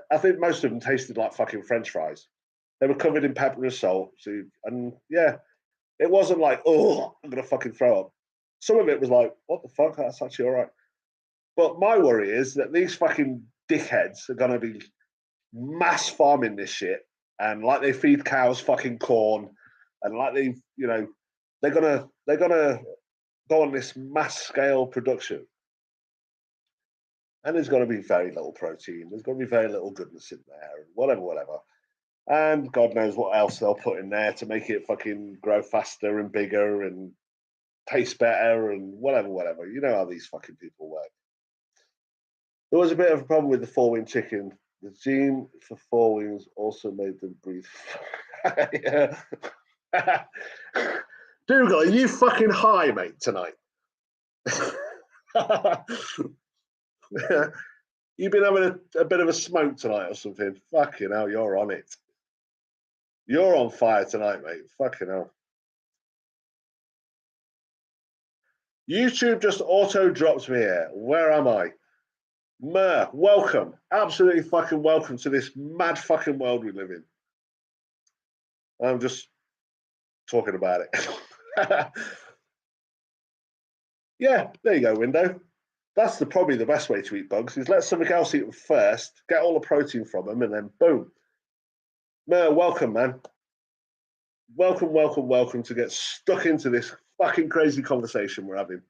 I think most of them tasted like fucking French fries. They were covered in pepper and salt. And yeah, it wasn't like, oh, I'm going to fucking throw up. Some of it was like, what the fuck? That's actually all right. But my worry is that these fucking dickheads are going to be mass farming this shit, and like they feed cows fucking corn, and like they're gonna go on this mass scale production, and there's going to be very little protein. There's going to be very little goodness in there, and whatever. And God knows what else they'll put in there to make it fucking grow faster and bigger and taste better and whatever. You know how these fucking people work. There was a bit of a problem with the 4-wing chicken The gene for four wings also made them breathe. Dougal, are you fucking high, mate, tonight? You've been having a bit of a smoke tonight or something. Fucking hell, you're on it. You're on fire tonight, mate. Fucking hell. YouTube just auto dropped me here. Where am I? Mer, welcome. Absolutely fucking welcome to this mad fucking world we live in. I'm just talking about it. Yeah, there you go, window. That's probably the best way to eat bugs, is let something else eat them first, get all the protein from them, and then boom. Mer, welcome, man. Welcome, welcome, welcome to get stuck into this fucking crazy conversation we're having.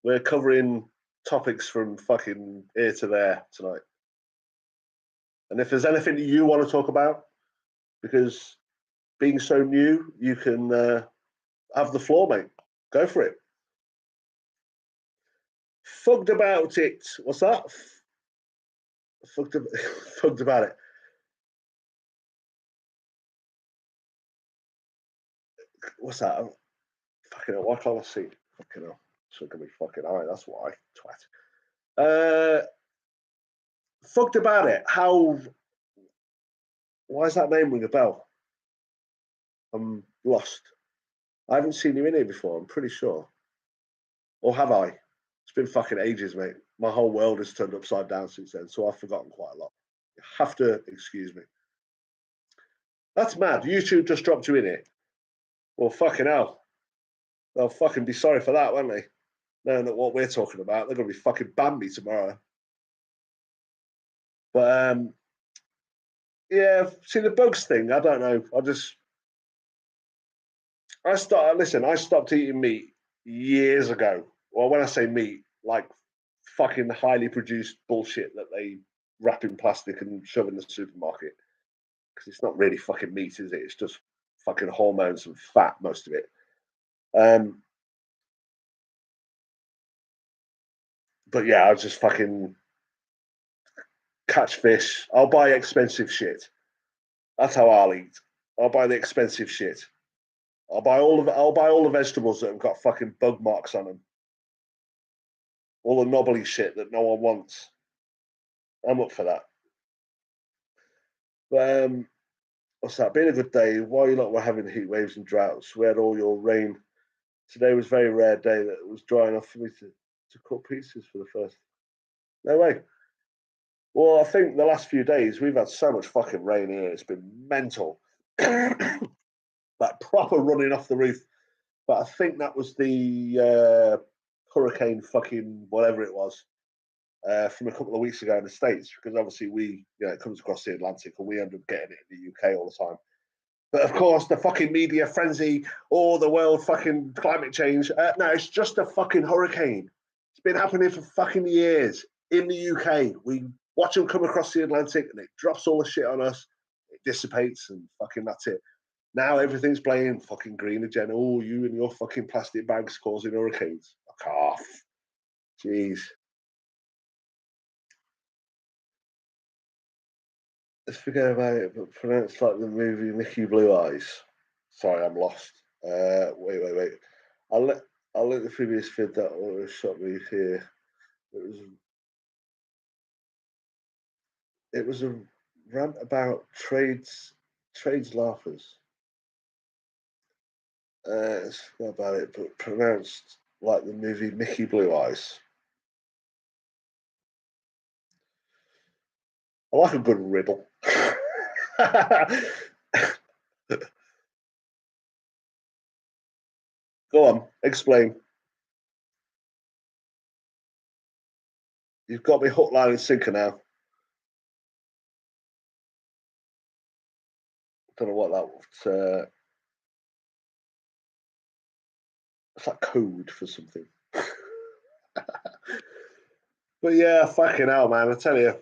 We're covering topics from fucking here to there tonight. And if there's anything that you want to talk about, because being so new, you can have the floor, mate. Go for it. Fucked about it. What's that? Fucked about it. What's that? Fucking hell, why can't I see? Fucking hell. So it can be fucking eye. That's why. Twat. Fucked about it. How? Why does that name ring a bell? I'm lost. I haven't seen you in here before, I'm pretty sure. Or have I? It's been fucking ages, mate. My whole world has turned upside down since then, so I've forgotten quite a lot. You have to excuse me. That's mad. YouTube just dropped you in here. Well, fucking hell. They'll fucking be sorry for that, won't they? Knowing that what we're talking about, they're going to be fucking Bambi tomorrow. But, yeah, see, the bugs thing, I don't know. I stopped eating meat years ago. Well, when I say meat, like fucking highly produced bullshit that they wrap in plastic and shove in the supermarket. Because it's not really fucking meat, is it? It's just fucking hormones and fat, most of it. But yeah, I'll just fucking catch fish. I'll buy expensive shit. That's how I'll eat. I'll buy the expensive shit. I'll buy all the vegetables that have got fucking bug marks on them. All the knobbly shit that no one wants. I'm up for that. But what's that? Been a good day. While you lot were having heat waves and droughts, we had all your rain. Today was a very rare day that it was dry enough for me to cook pizzas for the first. No way. Well, I think the last few days we've had so much fucking rain here. It's been mental. Like proper running off the roof. But I think that was the hurricane fucking whatever it was from a couple of weeks ago in the States, because obviously it comes across the Atlantic and we end up getting it in the UK all the time. But of course, the fucking media frenzy, or the world fucking climate change. No, it's just a fucking hurricane. It's been happening for fucking years in the UK. We watch them come across the Atlantic and it drops all the shit on us. It dissipates and fucking that's it. Now everything's playing fucking green agenda. Oh, you and your fucking plastic bags causing hurricanes. Fuck off. Jeez. Let's forget about it, but pronounced like the movie Mickey Blue Eyes. Sorry, I'm lost. Wait. I'll let the previous vid that auto shot me here. It was a rant about trades laughers. Let's forget about it, but pronounced like the movie Mickey Blue Eyes. I like a good riddle. Go on, explain. You've got me hook, line, and sinker now. Don't know what that was. It's like code for something. But yeah, fucking hell, man. I tell you.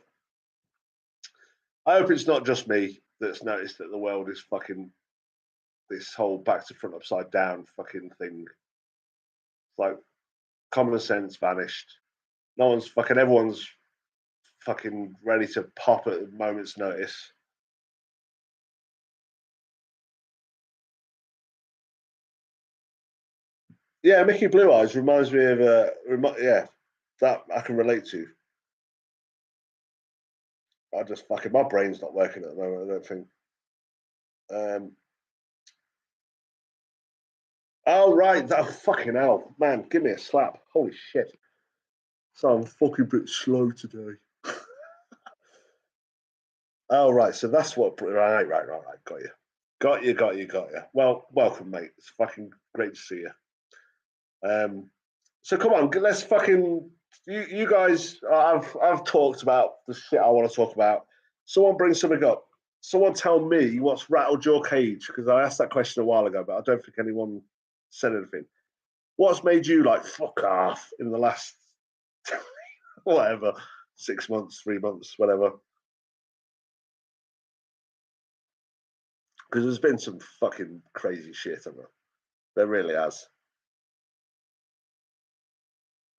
I hope it's not just me that's noticed that the world is fucking this whole back to front upside down fucking thing. It's like common sense vanished. No one's fucking everyone's fucking ready to pop at a moment's notice. Yeah, Mickey Blue Eyes reminds me of yeah, that I can relate to. I just fucking my brain's not working at the moment. I don't think. Um, oh right, that fucking hell, man, give me a slap. Holy shit! So I'm fucking bit slow today. Oh right, so that's what. Right. Got you. Well, welcome, mate. It's fucking great to see you. So come on, let's fucking you guys. I've talked about the shit I want to talk about. Someone bring something up. Someone tell me what's rattled your cage, because I asked that question a while ago, but I don't think anyone said anything. What's made you like fuck off in the last whatever 6 months, 3 months, whatever? Because there's been some fucking crazy shit, haven't there? There really has.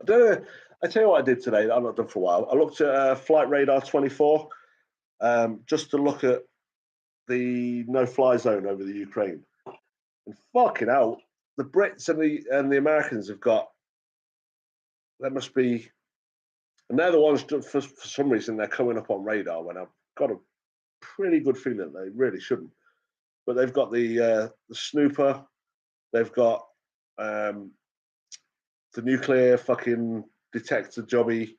I don't know. I tell you what I did today that I've not done for a while. I looked at Flight Radar 24 just to look at the no-fly zone over the Ukraine. And fucking hell, the Brits and the Americans have got. There must be, and they're the ones for some reason they're coming up on radar when I've got a pretty good feeling they really shouldn't. But they've got the snooper, they've got the nuclear fucking detector jobby.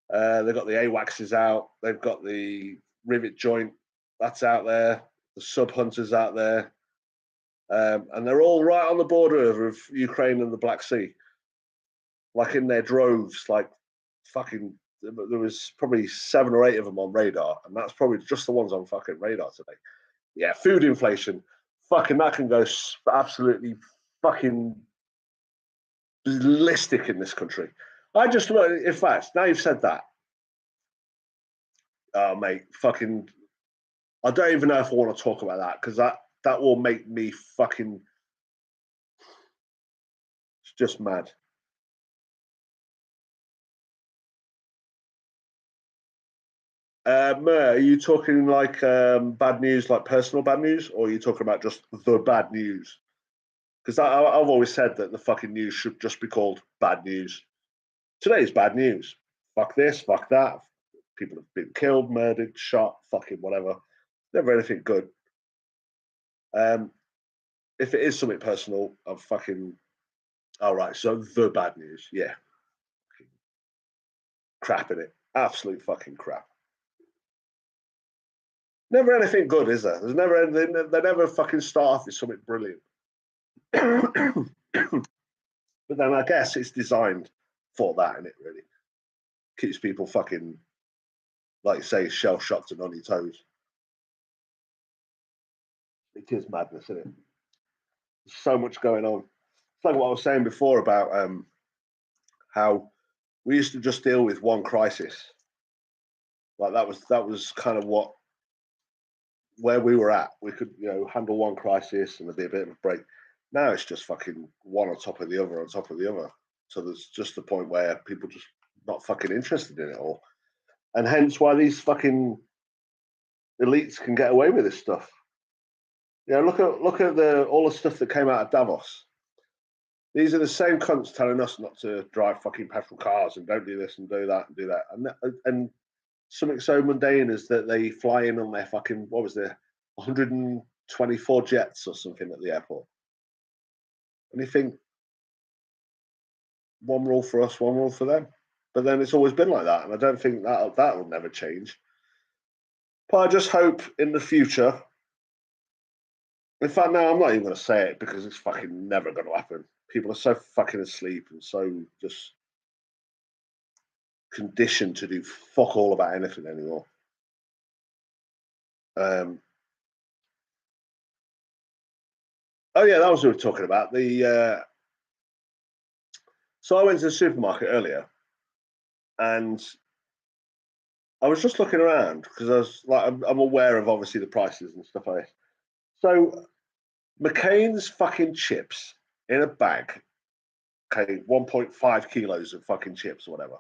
They've got the AWACS's out. They've got the rivet joint that's out there. The sub hunters out there, and they're all right on the border of Ukraine and the Black Sea, like in their droves. Like fucking, there was probably 7 or 8 of them on radar, and that's probably just the ones on fucking radar today. Yeah, food inflation, fucking that can go absolutely fucking ballistic in this country. I just, in fact, now you've said that, oh mate, fucking, I don't even know if I want to talk about that because that will make me fucking, it's just mad. Mer, are you talking like bad news, like personal bad news, or are you talking about just the bad news? Because I've always said that the fucking news should just be called bad news. Today's bad news. Fuck this, fuck that. People have been killed, murdered, shot, fucking whatever. Never anything good. Um, if it is something personal, I'm fucking. All right, so the bad news, yeah, crap in it, absolute fucking crap. Never anything good, is there? There's never they never fucking start off with something brilliant. But then I guess it's designed for that, and it really keeps people fucking, like you say, shell shocked and on your toes. It is madness, isn't it? There's so much going on. It's like what I was saying before about how we used to just deal with one crisis. Like that was kind of what where we were at. We could handle one crisis and there'd be a bit of a break. Now it's just fucking one on top of the other on top of the other. So there's just the point where people just not fucking interested in it all, and hence why these fucking elites can get away with this stuff. Look at the all the stuff that came out of Davos. These are the same cunts telling us not to drive fucking petrol cars and don't do this and do that and do that. And something so mundane as that they fly in on their fucking, what was there, 124 jets or something at the airport. And you think, one rule for us, one rule for them. But then it's always been like that. And I don't think that'll never change. But I just hope in the future, in fact, no, I'm not even going to say it because it's fucking never going to happen. People are so fucking asleep and so just conditioned to do fuck all about anything anymore. Oh yeah, that was what we were talking about. So I went to the supermarket earlier, and I was just looking around because I was like, I'm aware of obviously the prices and stuff like this. So McCain's fucking chips in a bag, okay, 1.5 kilos of fucking chips or whatever.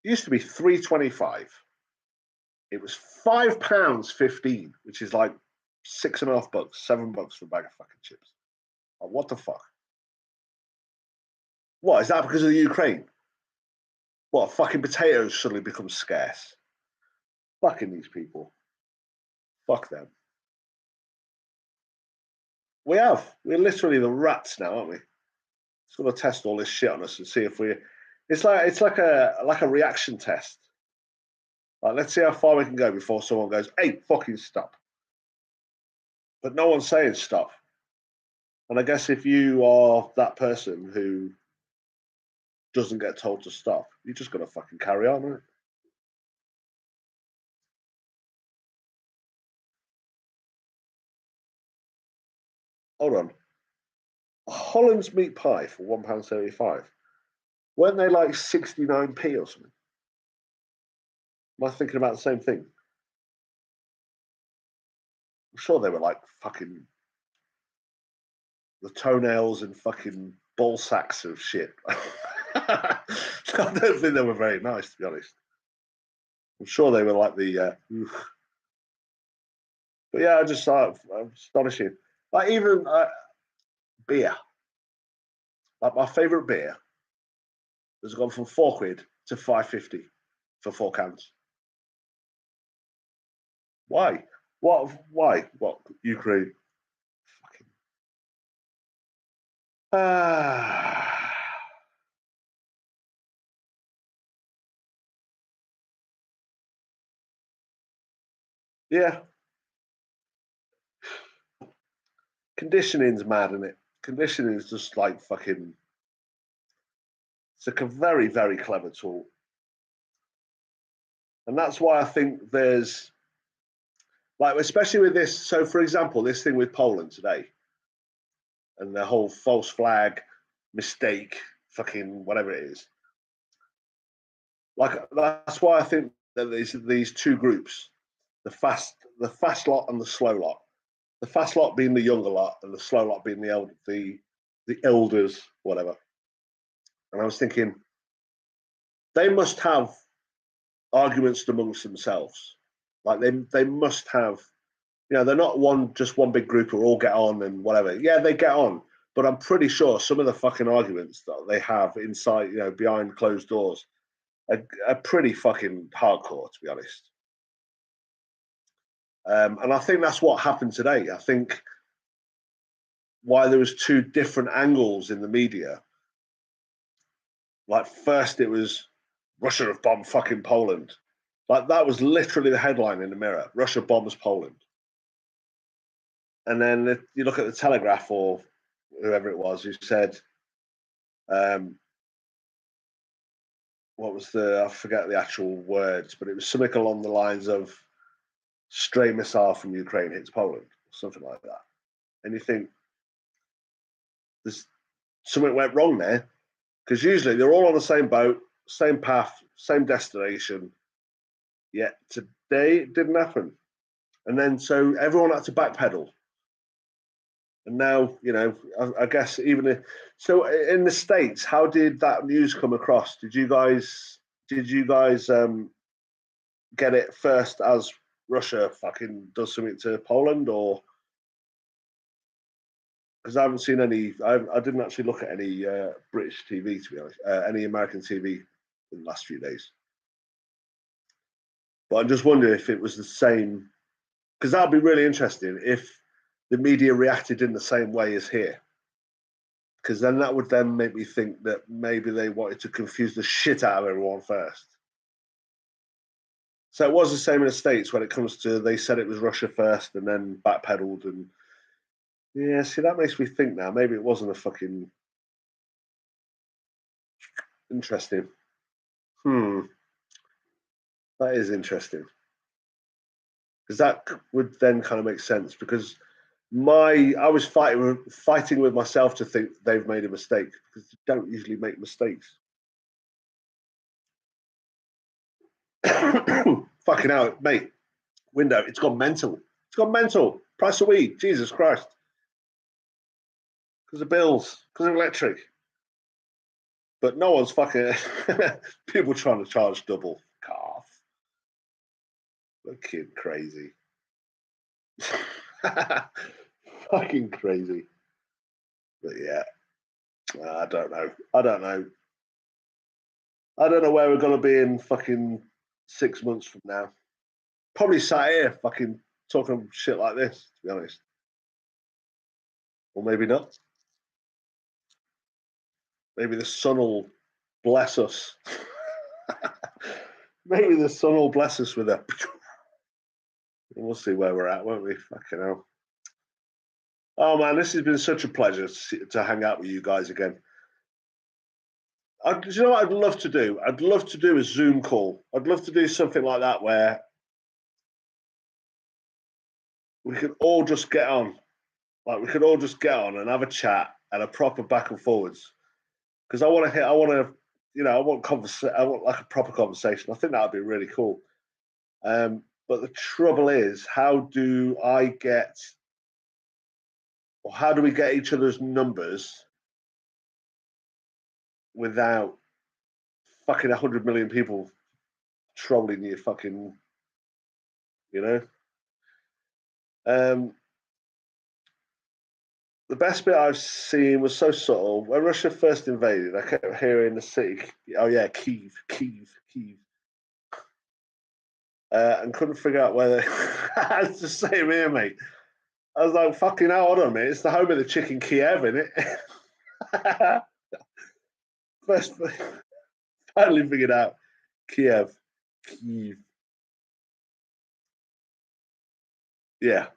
It used to be £3.25. It was £5.15, which is like $6.50, $7 for a bag of fucking chips. Like, what the fuck? What, is that because of the Ukraine? What, fucking potatoes suddenly become scarce? Fucking these people. Fuck them. We're literally the rats now, aren't we? It's going to test all this shit on us and see if we. It's like a reaction test. Like, let's see how far we can go before someone goes, "Hey, fucking stop!" But no one's saying stop. And I guess if you are that person who doesn't get told to stop, you're just going to fucking carry on, right? Hold on. Holland's meat pie for £1.75. Weren't they like 69p or something? Am I thinking about the same thing? I'm sure they were like fucking the toenails and fucking ball sacks of shit. I don't think they were very nice, to be honest. I'm sure they were like the. But yeah, I just thought astonishing. Like even beer. Like my favourite beer has gone from £4 to £5.50 for 4 cans. Why? What? Why? What? Ukraine? Fucking. Yeah. Conditioning's mad, isn't it? Conditioning is just like fucking. It's a very, very clever tool. And that's why I think there's, like, especially with this. So, for example, this thing with Poland today and the whole false flag mistake, fucking whatever it is. Like, that's why I think that there's these two groups, the fast lot and the slow lot. The fast lot being the younger lot and the slow lot being the elders, whatever. And I was thinking, they must have arguments amongst themselves. Like they must have, they're not just one big group who all get on and whatever. Yeah, they get on, but I'm pretty sure some of the fucking arguments that they have inside, behind closed doors, are pretty fucking hardcore, to be honest. And I think that's what happened today. I think why there was two different angles in the media. Like first it was Russia have bombed fucking Poland. Like that was literally the headline in the Mirror. Russia bombs Poland. And then you look at the Telegraph or whoever it was who said, what was I forget the actual words, but it was something along the lines of stray missile from Ukraine hits Poland, or something like that. And you think, there's something went wrong there, because usually they're all on the same boat, same path, same destination. Yet today it didn't happen. And then so everyone had to backpedal. And now, I guess so in the States, how did that news come across? Did you guys get it first as Russia fucking does something to Poland, or because I haven't seen any, I didn't actually look at any British TV, to be honest, any American TV in the last few days. But I'm just wondering if it was the same, because that'd be really interesting if the media reacted in the same way as here. Because then that would then make me think that maybe they wanted to confuse the shit out of everyone first. So it was the same in the States when it comes to, they said it was Russia first and then backpedaled. And yeah, see, that makes me think now, maybe it wasn't a fucking interesting. That is interesting. Because that would then kind of make sense, because I was fighting with myself to think they've made a mistake, because they don't usually make mistakes. Fucking hell, mate. Window, it's gone mental. It's gone mental. Price of weed, Jesus Christ. Because of bills, because of electric. But no one's fucking. People trying to charge double. Calf. Fucking crazy. Fucking crazy. But yeah, I don't know. I don't know. I don't know where we're gonna be in fucking 6 months from now. Probably sat here fucking talking shit like this, to be honest. Or maybe not. Maybe the sun will bless us. Maybe the sun will bless us with a. We'll see where we're at, won't we? Fucking hell. Oh man, this has been such a pleasure to hang out with you guys again. Do you know what I'd love to do? I'd love to do a Zoom call. I'd love to do something like that where we could all just get on. Like we could all just get on and have a chat and a proper back and forwards. Because I want to I want like a proper conversation. I think that would be really cool. But the trouble is, how do we get each other's numbers without fucking 100 million people trolling you fucking, you know? The best bit I've seen was so subtle. When Russia first invaded, I kept hearing the city, oh yeah, Kyiv. And couldn't figure out whether it's the same here, mate. I was like, fucking hell, hold on a minute. It's the home of the chicken Kiev, isn't it? First, finally figured out Kyiv. Yeah.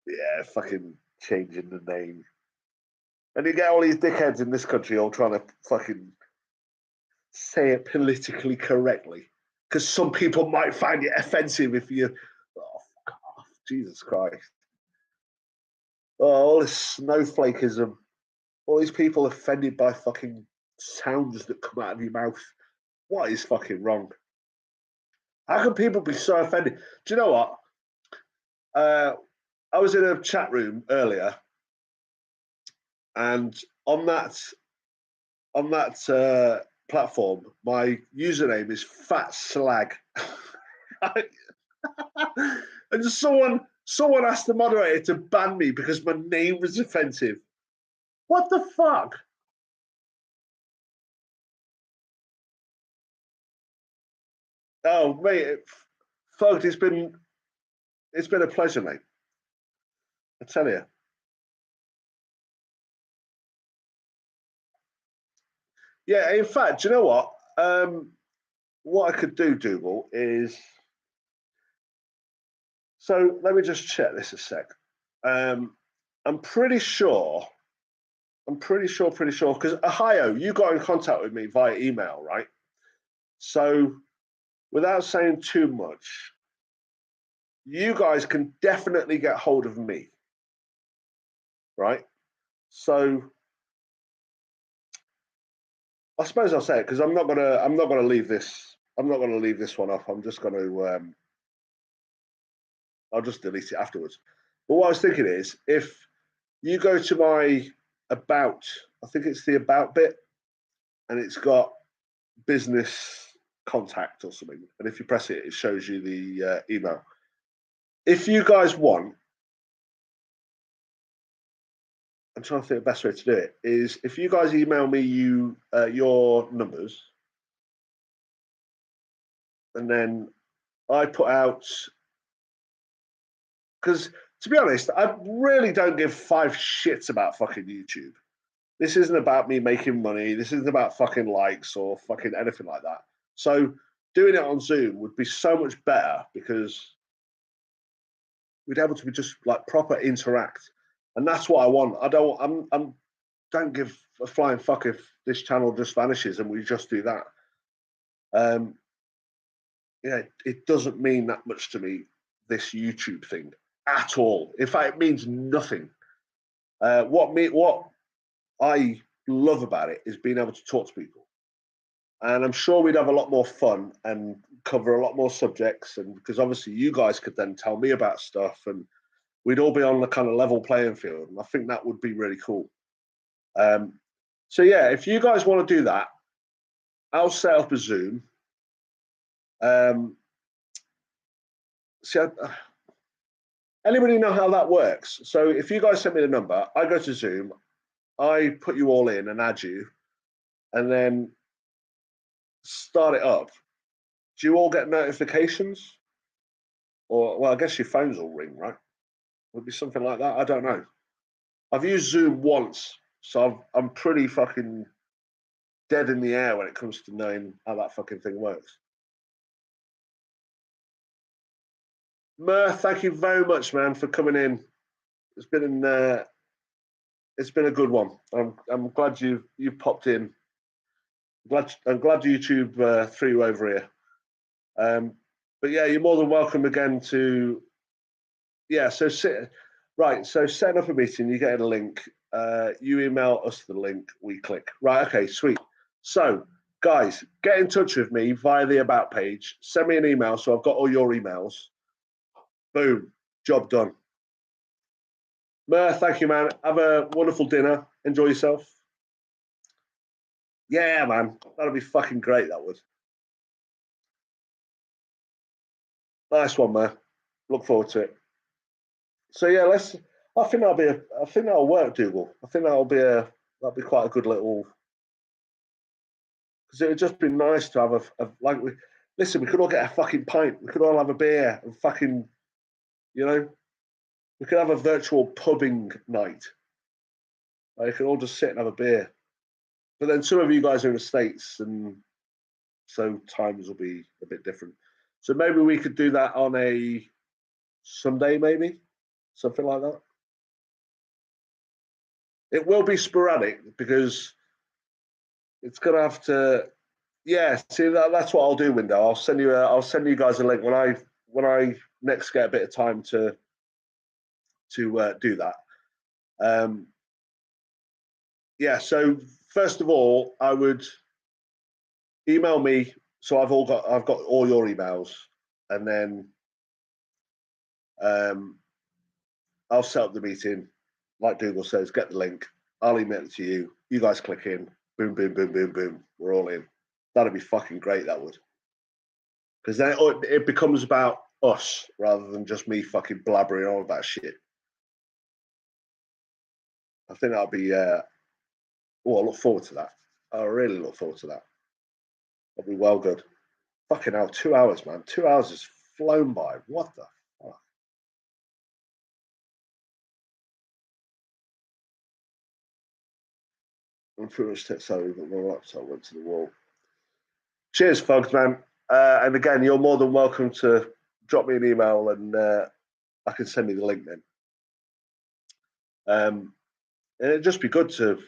Yeah, fucking changing the name. And you get all these dickheads in this country all trying to fucking say it politically correctly. Because some people might find it offensive if you. Oh, fuck off. Jesus Christ. Oh, all this snowflakism. All these people offended by fucking sounds that come out of your mouth. What is fucking wrong? How can people be so offended? Do you know what? I was in a chat room earlier, and on that platform, my username is Fat Slag. And just someone asked the moderator to ban me because my name was offensive. What the fuck? Oh mate, folks, it's been a pleasure, mate. I tell you. Yeah, in fact, do you know what? What I could do, Dougal, is so let me just check this a sec. I'm pretty sure, because Ohio, you got in contact with me via email, right? So without saying too much, you guys can definitely get hold of me, right? So I suppose I'll say it because I'm not gonna leave this one off. I'm just gonna I'll just delete it afterwards. But what I was thinking is, if you go to my about, I think it's the about bit, and it's got business contact or something. And if you press it, it shows you the email. If you guys want, I'm trying to think the best way to do it is if you guys email me your numbers, and then I put out, because to be honest, I really don't give five shits about fucking YouTube. This isn't about me making money. This isn't about fucking likes or fucking anything like that. So doing it on Zoom would be so much better because we'd able to be just like proper interact, and that's what I want. Don't give a flying fuck if this channel just vanishes and we just do that. Yeah, it doesn't mean that much to me, this YouTube thing at all. In fact, it means nothing. What I love about it is being able to talk to people. And I'm sure we'd have a lot more fun and cover a lot more subjects. And because obviously you guys could then tell me about stuff and we'd all be on the kind of level playing field. And I think that would be really cool. So yeah, if you guys want to do that, I'll set up a Zoom. See, anybody know how that works? So if you guys send me the number, I go to Zoom, I put you all in and add you, and then start it up. Do you all get notifications? Or, well, I guess your phones will ring, right? Would be something like that. I don't know. I've used Zoom once, so I'm pretty fucking dead in the air when it comes to knowing how that fucking thing works. Mer, thank you very much, man, for coming in. It's been a good one. I'm glad you popped in. I'm glad YouTube threw you over here. But yeah, you're more than welcome again to. Yeah, so right. So setting up a meeting, you get a link. You email us the link. We click. Right. Okay. Sweet. So guys, get in touch with me via the about page. Send me an email so I've got all your emails. Boom. Job done. Mer, thank you, man. Have a wonderful dinner. Enjoy yourself. Yeah, man. That'll be fucking great. That would. Nice one, man. Look forward to it. So yeah, let's. I think that'll work, Dougal. I think that'll be quite a good little. Because it would just be nice to have listen, we could all get a fucking pint. We could all have a beer and fucking, we could have a virtual pubbing night. Like, you could all just sit and have a beer. But then some of you guys are in the States, and so times will be a bit different. So maybe we could do that on a Sunday, maybe something like that. It will be sporadic because it's gonna have to. Yeah, see that's what I'll do, Window. I'll send you guys a link when I next get a bit of time to do that. Yeah. So first of all, I would email me. So I've got all your emails, and then I'll set up the meeting. Like Dougal says, get the link. I'll email it to you. You guys click in. Boom, boom, boom, boom, boom. We're all in. That'd be fucking great. That would, because then it becomes about us rather than just me fucking blabbering on about shit. I think that'll be. I look forward to that. I really look forward to that. That'll be well good. Fucking hell, 2 hours, man. 2 hours has flown by. What the fuck? I'm pretty much sorry, but my laptop went to the wall. Cheers, folks, man. And again, you're more than welcome to drop me an email, and I can send you the link then. And it'd just be good to,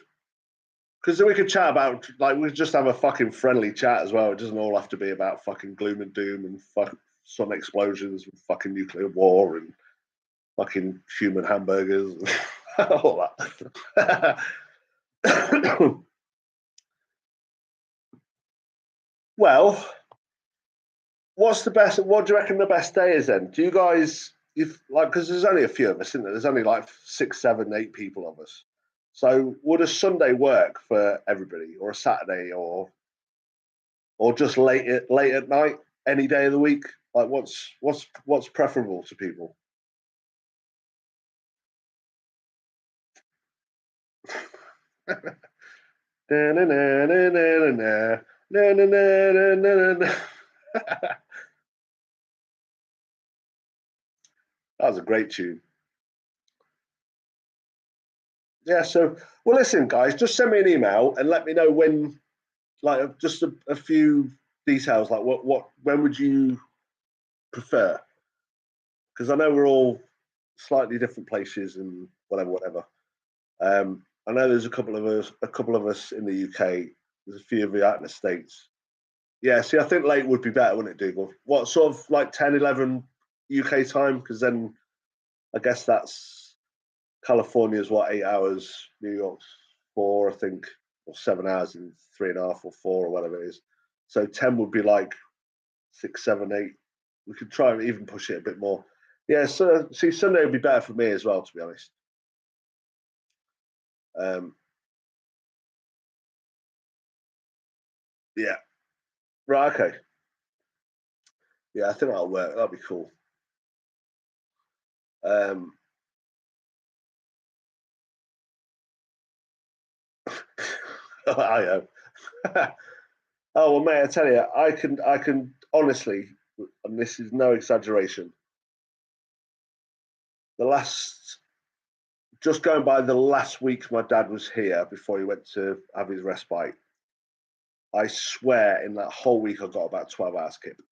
because then we could chat about, like, we just have a fucking friendly chat as well. It doesn't all have to be about fucking gloom and doom and some explosions and fucking nuclear war and fucking human hamburgers and all that. Well, what do you reckon the best day is then? Do you guys, because there's only a few of us, isn't there? There's only like 6, 7, 8 people of us. So would a Sunday work for everybody, or a Saturday, or just late at night, any day of the week? Like, what's preferable to people? That was a great tune. Yeah, so, well, listen, guys, just send me an email and let me know when, like, just a few details, like when would you prefer? Because I know we're all slightly different places and whatever. I know there's a couple of us in the UK. There's a few of you out in the States. Yeah, see, I think late would be better, wouldn't it, Dougal? What, sort of like 10, 11 UK time? Because then I guess that's California's what, 8 hours, New York's 4, I think, or 7 hours and 3.5 or 4 or whatever it is. So 10 would be like 6, 7, 8. We could try and even push it a bit more. Yeah, so see, Sunday would be better for me as well, to be honest. Yeah. Right, okay. Yeah, I think that'll work. That'll be cool. Um, I know. Oh well, mate, I tell you, I can honestly, and this is no exaggeration. The last, just going by the last week my dad was here before he went to have his respite. I swear, in that whole week, I got about 12 hours skip,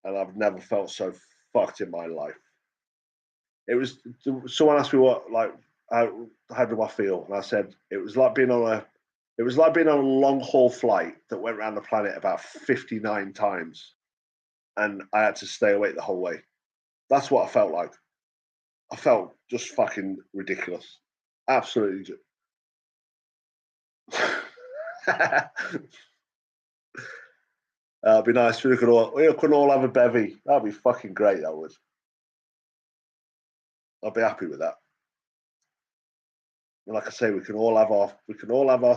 and I've never felt so fucked in my life. It was someone asked me what like how do I feel, and I said it was like being on a long haul flight that went around the planet about 59 times, and I had to stay awake the whole way. That's what I felt like. I felt just fucking ridiculous. Absolutely. It'd be nice if we could all have a bevy. That'd be fucking great. That would. I'd be happy with that. And like I say, we can all have our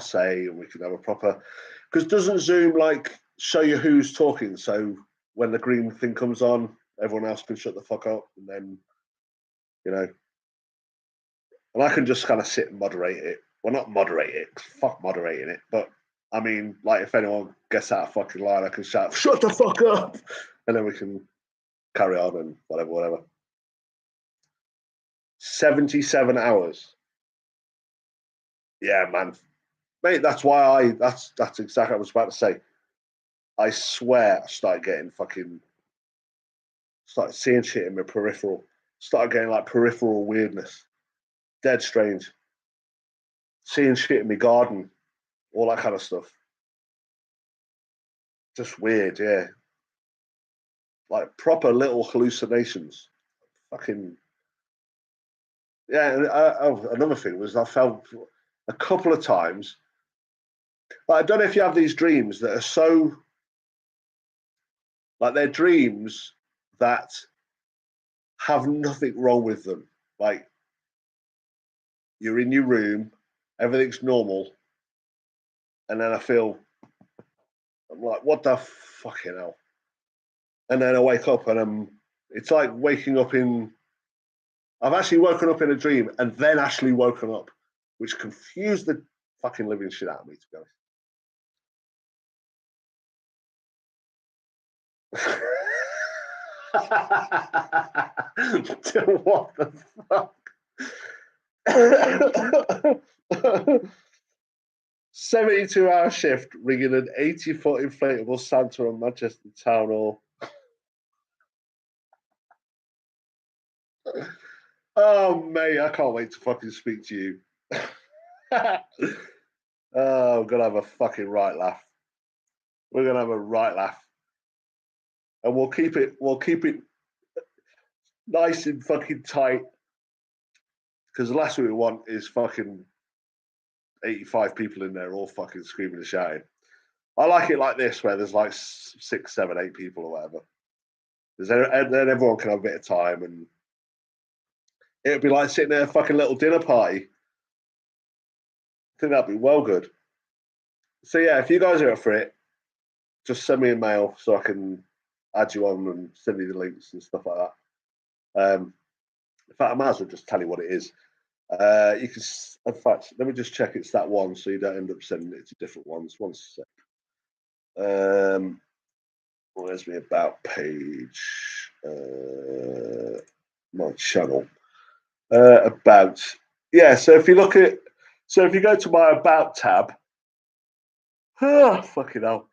say, and we can have a proper. Because doesn't Zoom like show you who's talking? So when the green thing comes on, everyone else can shut the fuck up, and then you know, and I can just kind of sit and moderate it. Well, not moderate it. Fuck moderating it, but I mean, like if anyone gets out of fucking line, I can shout, "Shut the fuck up," and then we can carry on and whatever, whatever. 77 hours. Yeah, man, mate. That's exactly what I was about to say. I swear, I started seeing shit in my peripheral. Started getting like peripheral weirdness. Dead strange. Seeing shit in my garden, all that kind of stuff. Just weird, yeah. Like proper little hallucinations. Fucking yeah. And another thing was I felt a couple of times. Like, I don't know if you have these dreams that are so like they're dreams that have nothing wrong with them. Like you're in your room, everything's normal, and then I'm like, what the fucking hell? And then I wake up and it's like waking up in. I've actually woken up in a dream and then actually woken up, which confused the fucking living shit out of me, to be honest. What the fuck? 72-hour shift rigging an 80-foot inflatable Santa on Manchester Town Hall. Oh, mate, I can't wait to fucking speak to you. Oh, I'm gonna have a fucking right laugh. We're gonna have a right laugh, and we'll keep it nice and fucking tight. Because the last thing we want is fucking 85 people in there all fucking screaming and shouting. I like it like this, where there's like 6, 7, 8 people or whatever. And then everyone can have a bit of time, and it'd be like sitting at a fucking little dinner party. I think that'd be well good. So yeah, if you guys are up for it, just send me a mail so I can add you on and send you the links and stuff like that. In fact, I might as well just tell you what it is. You can, in fact, let me just check it's that one so you don't end up sending it to different ones. One sec. Where's my about page? My channel. About. Yeah, so if you look at, so if you go to my about tab, fucking hell,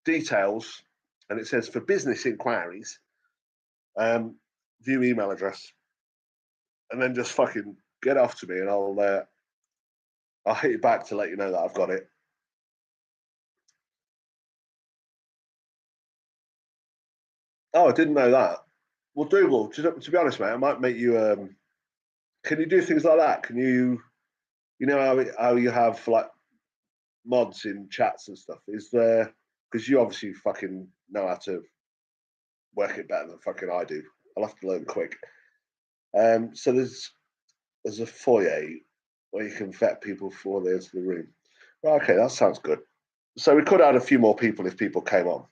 details, and it says for business inquiries, view email address, and then just fucking get off to me, and I'll hit you back to let you know that I've got it. Oh, I didn't know that. Well, Dougal, to be honest, mate, I might make you. Can you do things like that? Can you? You know how you have like mods in chats and stuff? Is there? Because you obviously fucking know how to work it better than fucking I do. I'll have to learn quick. So there's a foyer where you can vet people before they enter the room. Right, okay, that sounds good. So we could add a few more people if people came on.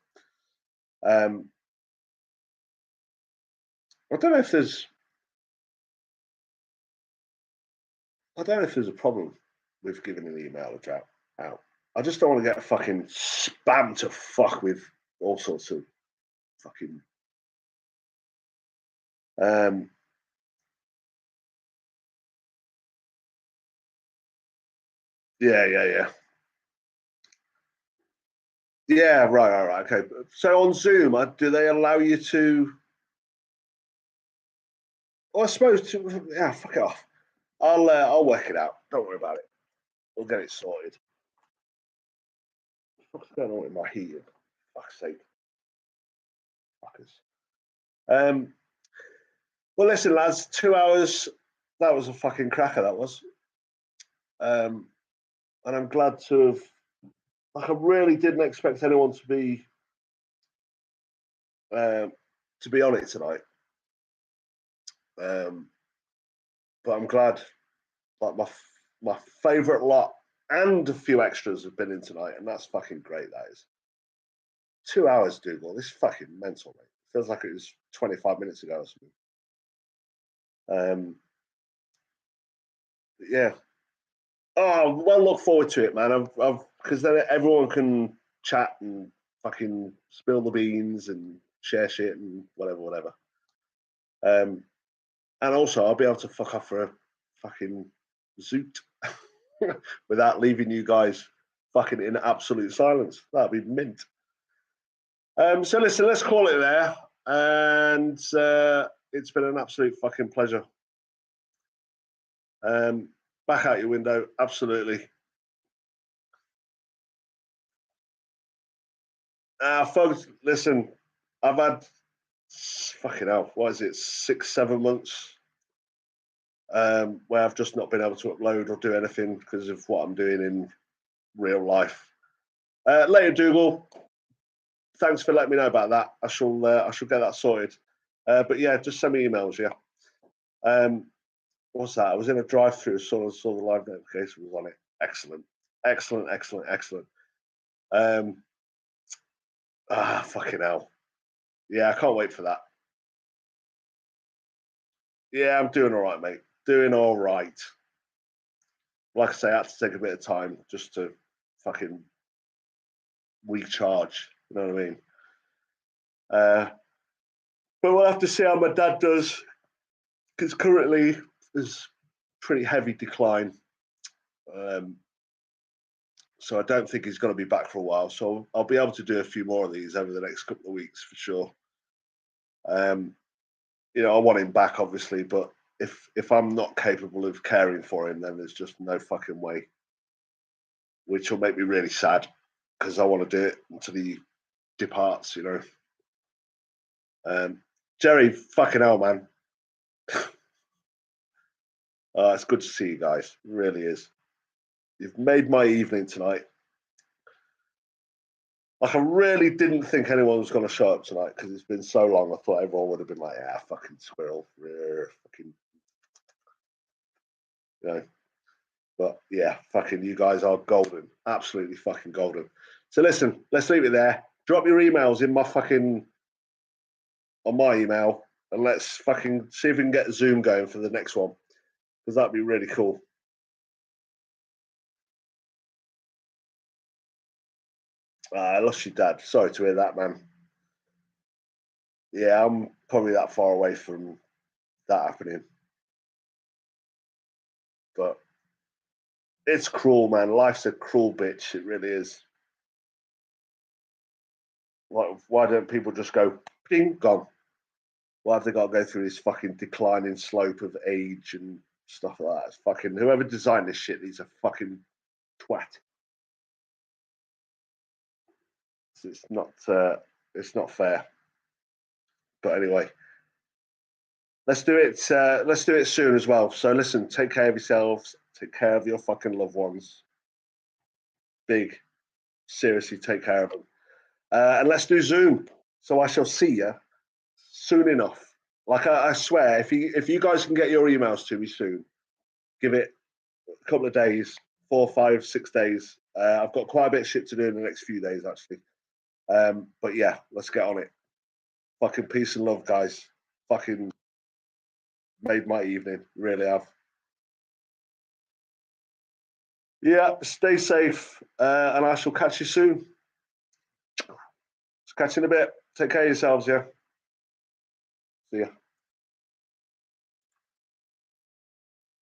I don't know if there's a problem with giving an email address out. I just don't want to get fucking spam to fuck with all sorts of fucking. Yeah. Yeah, right. Okay. So on Zoom, do they allow you to? Well, I suppose yeah, fuck it off. I'll work it out. Don't worry about it. We'll get it sorted. What's going on with my heating? Fuck's sake. Fuckers. Well, listen, lads, 2 hours. That was a fucking cracker. That was. And I'm glad to have. Like, I really didn't expect anyone to be on it tonight. But I'm glad. Like my favourite lot and a few extras have been in tonight, and that's fucking great. That is 2 hours, Dougal. This is fucking mental, mate. Feels like it was 25 minutes ago or something. Yeah. Oh, well, look forward to it, man. Because then everyone can chat and fucking spill the beans and share shit and whatever. And also, I'll be able to fuck off for a fucking zoot without leaving you guys fucking in absolute silence. That'd be mint. So listen, let's call it there. And it's been an absolute fucking pleasure. Back out your window, absolutely. Folks, listen, I've had fucking hell, what is it, 6-7 months where I've just not been able to upload or do anything because of what I'm doing in real life. Later, Dougal, thanks for letting me know about that. I shall get that sorted. But yeah, just send me emails, yeah. What's that? I was in a drive-through, saw the live notification was on it. Excellent. Fucking hell. Yeah, I can't wait for that. Yeah, I'm doing all right, mate. Doing all right. Like I say, I had to take a bit of time just to fucking recharge. You know what I mean? But we'll have to see how my dad does, because currently there's pretty heavy decline. So I don't think he's going to be back for a while. So I'll be able to do a few more of these over the next couple of weeks for sure. I want him back, obviously, but if I'm not capable of caring for him, then there's just no fucking way. Which will make me really sad because I want to do it until he departs. Jerry, fucking hell, man. It's good to see you guys. It really is. You've made my evening tonight. Like, I really didn't think anyone was going to show up tonight because it's been so long. I thought everyone would have been like, "Yeah, fucking squirrel, fucking," you know. But yeah, fucking, you guys are golden, absolutely fucking golden. So listen, let's leave it there. Drop your emails in on my email, and let's fucking see if we can get Zoom going for the next one, because that'd be really cool. I lost your dad. Sorry to hear that, man. Yeah, I'm probably that far away from that happening. But it's cruel, man. Life's a cruel bitch. It really is. Why don't people just go, ding, gone? Why have they got to go through this fucking declining slope of age and stuff like that? It's fucking, whoever designed this shit, he's a fucking twat. It's not fair. But anyway, let's do it. Let's do it soon as well. So listen, take care of yourselves. Take care of your fucking loved ones. Big, seriously, take care of them. And let's do Zoom. So I shall see you soon enough. Like I swear, if you guys can get your emails to me soon, give it a couple of days, 4, 5, 6 days, I've got quite a bit of shit to do in the next few days, actually. But yeah, let's get on it. Fucking peace and love, guys. Fucking made my evening. Really have. Yeah, stay safe, and I shall catch you soon. Catch you in a bit. Take care of yourselves, yeah. See ya.